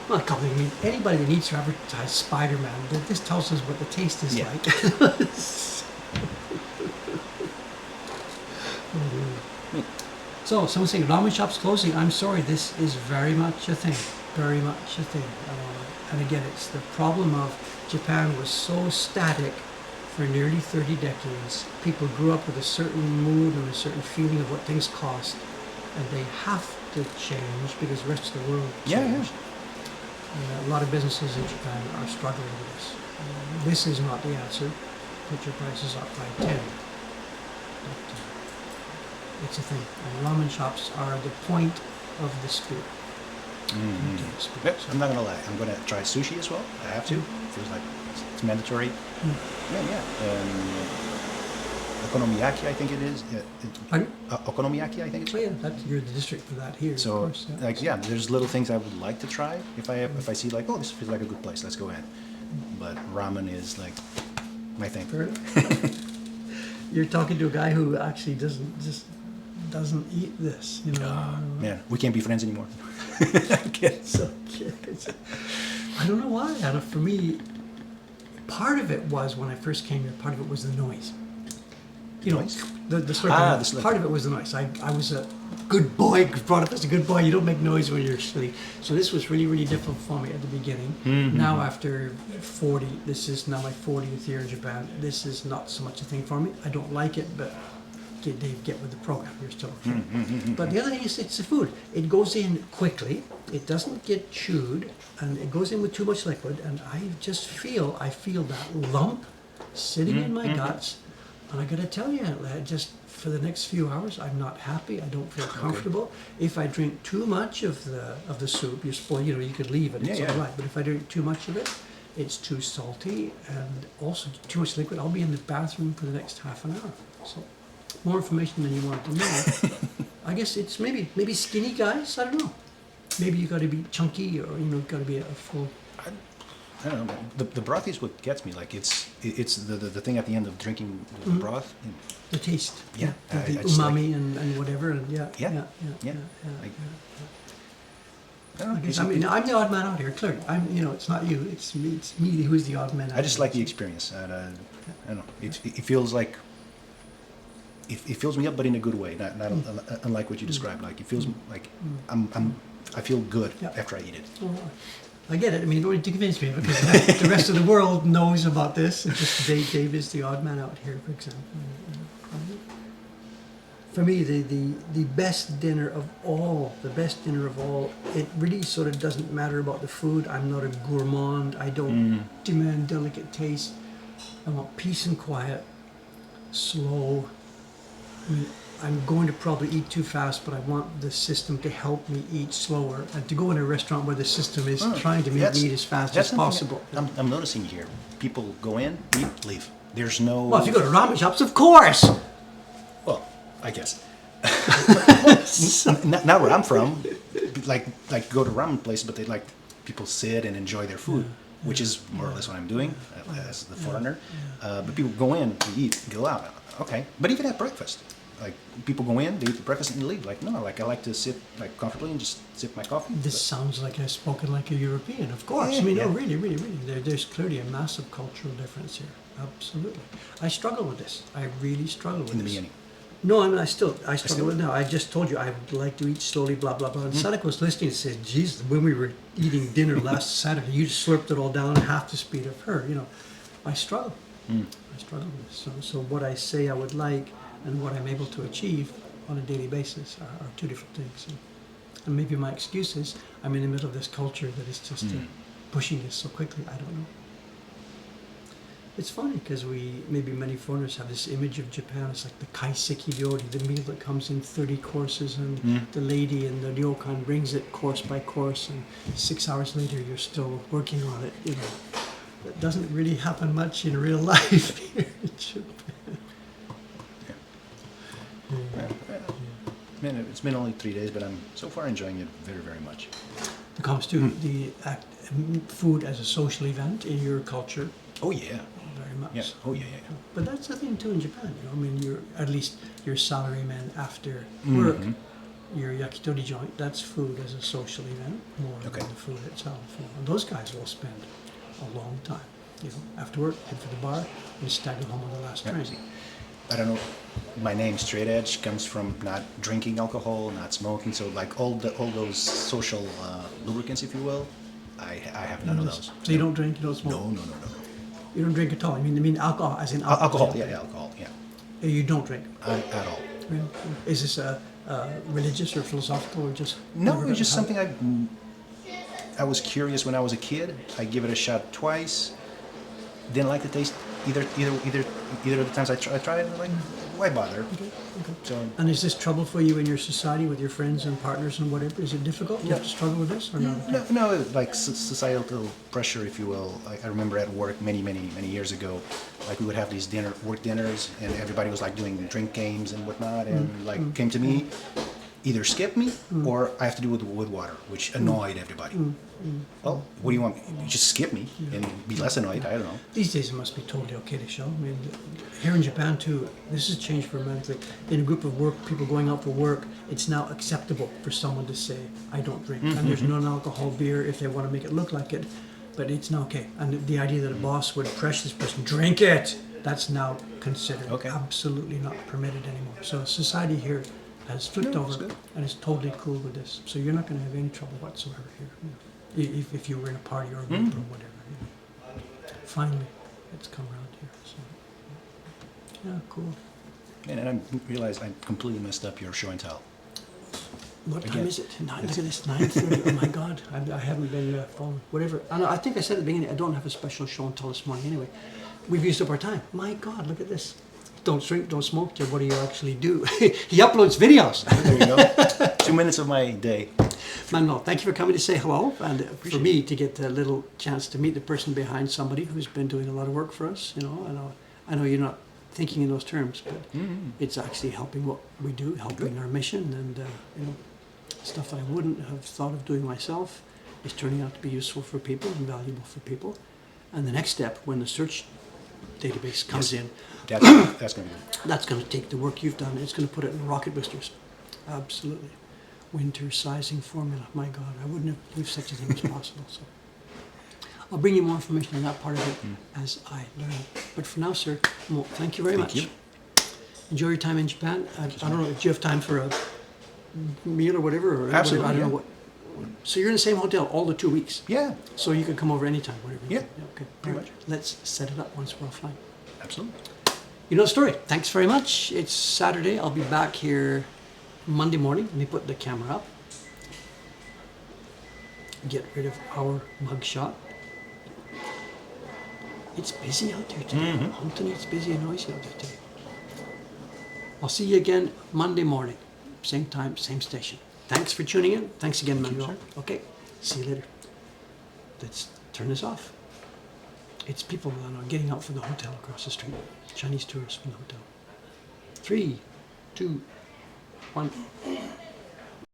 Well, I mean, anybody that needs to advertise Spider-Man, this tells us what the taste is Yeah. like. So, someone saying ramen shop's closing. I'm sorry, this is very much a thing. Very much a thing. And again, it's the problem of Japan was so static for nearly 30 decades. People grew up with a certain mood and a certain feeling of what things cost. And they have to change because the rest of the world changed. A lot of businesses in Japan are struggling with this. This is not the answer. Put your prices up by 10. But, it's a thing. And ramen shops are the point of the spear. Yep, I'm not gonna lie. I'm gonna try sushi as well. I have to. Feels like it's mandatory. Yeah. Okonomiyaki, I think it is. Pardon? Okonomiyaki, I think it's. Oh yeah, you're the district for that here. So, of course, yeah. there's little things I would like to try if I see like, oh, this feels like a good place. Let's go in. But ramen is like my thing. Fair enough. You're talking to a guy who actually doesn't eat this, you know. Man, we can't be friends anymore. So, I don't know why. For me, part of it was when I first came here. Part of it was the noise. You know, Noise? the slurping. The slurping. Part of it was the noise. I was a good boy, brought up as a good boy. You don't make noise when you're asleep. So this was really, really difficult for me at the beginning. Now after 40, this is now my 40th year in Japan. This is not so much a thing for me. I don't like it, but Dave, get with the program. You're still okay. But the other thing is it's the food. It goes in quickly. It doesn't get chewed, and it goes in with too much liquid. And I just feel that lump sitting in my guts. And I got to tell you, just for the next few hours, I'm not happy. I don't feel comfortable. If I drink too much of the soup, you spoil. You know, you could leave it. It's all right. But if I drink too much of it, it's too salty and also too much liquid. I'll be in the bathroom for the next half an hour. So. More information than you want to know. I guess it's maybe skinny guys. I don't know. Maybe you got to be chunky, or got to be a full. I don't know. Man. The broth is what gets me. Like it's the thing at the end of drinking the broth. The taste. Yeah. The I just umami and whatever. And Yeah. I don't know. guess, I'm the odd man out here. Clearly, it's not you. It's me who's the odd man out. I just like the experience. And, I don't know. It feels like. It fills me up, but in a good way, not unlike what you described. Like it feels like I feel good after I eat it. Oh, I get it. I mean, you don't need to convince me because the rest of the world knows about this. It's just Dave is the odd man out here, for example. For me, the best dinner of all, it really sort of doesn't matter about the food. I'm not a gourmand. I don't demand delicate taste. I want peace and quiet, slow. I mean, I'm going to probably eat too fast, but I want the system to help me eat slower and to go in a restaurant where the system is trying to make me eat as fast as possible. I'm noticing here. People go in, eat, leave. There's no. Well, if you go to ramen shops, of course. Well, I guess. Not where I'm from. Like go to ramen places, but they like people sit and enjoy their food, which is more or less what I'm doing as the foreigner. But people go in, eat, go out. Okay, but even at breakfast, like people go in, they eat the breakfast and leave. Like no, like I like to sit like comfortably and just sip my coffee. This sounds like I've spoken like a European, of course. Yeah, I mean, no, really. There's clearly a massive cultural difference here. Absolutely. I struggle with this. I really struggle with this. In the beginning. No, I mean, I struggle with it now. I just told you I would like to eat slowly, blah, blah, blah. And Sadek was listening and said, geez, when we were eating dinner last Saturday, you just slurped it all down half the speed of her. I struggle. I struggle with this. So what I say I would like and what I'm able to achieve on a daily basis are two different things. And maybe my excuse is I'm in the middle of this culture that is just pushing this so quickly. I don't know. It's funny because maybe many foreigners have this image of Japan. It's like the kaiseki ryori, the meal that comes in 30 courses, and the lady in the ryokan brings it course by course, and 6 hours later you're still working on it. That doesn't really happen much in real life here in Japan. Man, it's been only 3 days, but I'm so far enjoying it very, very much. It comes to the food as a social event in your culture, Oh yeah, very much. yeah. Oh yeah, yeah, yeah. But that's the thing too in Japan. You know, I mean, you're at least your salaryman after Mm-hmm. work, your yakitori joint. That's food as a social event more Okay. than the food itself. You know. And those guys will spend a long time. You know, after work, head for the bar, and stagger home on the last Yeah. train. I don't know. My name Straight Edge comes from not drinking alcohol, not smoking. So like all those social lubricants, if you will, I have none of those. So you don't drink, you don't smoke. No, no, no, no. You don't drink at all. I mean alcohol, as in alcohol. Alcohol, yeah, alcohol, yeah. You don't drink. At all. Really? Is this religious or philosophical or just? No, never it was just got- something I was curious when I was a kid. I give it a shot twice. Didn't like the taste either of the times I tried it. Like, why bother? Okay. So And is this trouble for you in your society with your friends and partners and whatever? Is it difficult? Do you have to struggle with this or not? no, like societal pressure, if you will. I remember at work many years ago, like we would have these work dinners, and everybody was like doing drink games and whatnot, and like came to me, either skip me or I have to do it with water, which annoyed everybody. Well, what do you want? You just skip me and be less annoyed. I don't know. These days it must be totally okay to show. I mean, here in Japan too, this has changed dramatically. In a group of work, people going out for work, it's now acceptable for someone to say, I don't drink. And there's non-alcohol beer if they want to make it look like it, but it's not okay. And the idea that a boss would pressure this person, drink it, that's now considered Okay. absolutely not permitted anymore. So society here has flipped No, it's over good. and is totally cool with this. So you're not going to have any trouble whatsoever here. You know, if you were in a party or a group or whatever. You know. Finally, it's come around here. So, yeah, cool. And I realized I completely messed up your show and tell. What time Again, is it? Look at this, 9:30. Oh my God, I haven't been following. Whatever. I think I said at the beginning, I don't have a special show until this morning anyway. We've used up our time. My God, look at this. Don't drink, don't smoke. Jim, what do you actually do? He uploads videos. There you go. 2 minutes of my day. Manuel, thank you for coming to say hello, and for me to get a little chance to meet the person behind somebody who's been doing a lot of work for us. You know, I know you're not thinking in those terms, but it's actually helping what we do, helping our mission, and you know, stuff that I wouldn't have thought of doing myself is turning out to be useful for people and valuable for people. And the next step, when the search database comes in, That's going to be good. that's going to take the work you've done. It's going to put it in rocket boosters. Absolutely. Winter sizing formula. My God, I wouldn't have believed such a thing was possible. So I'll bring you more information on that part of it as I learn. But for now, sir, well, thank you very much. you. Enjoy your time in Japan. I don't know, do you have time for a meal or whatever? Or Absolutely, I don't yeah. know what. So you're in the same hotel all the 2 weeks? Yeah, So you could come over anytime, whatever. Yeah, Okay. pretty All right. much. Let's set it up once we're offline. absolutely. You know the story. Thanks very much. It's Saturday. I'll be back here Monday morning. Let me put the camera up. Get rid of our mugshot. It's busy out there today. Anthony, it's busy and noisy out there today. I'll see you again Monday morning. Same time, same station. Thanks for tuning in. Thanks again, Manuel. Okay, see you later. Let's turn this off. It's people getting out from the hotel across the street. Chinese tourists from the hotel. 3, 2, 1.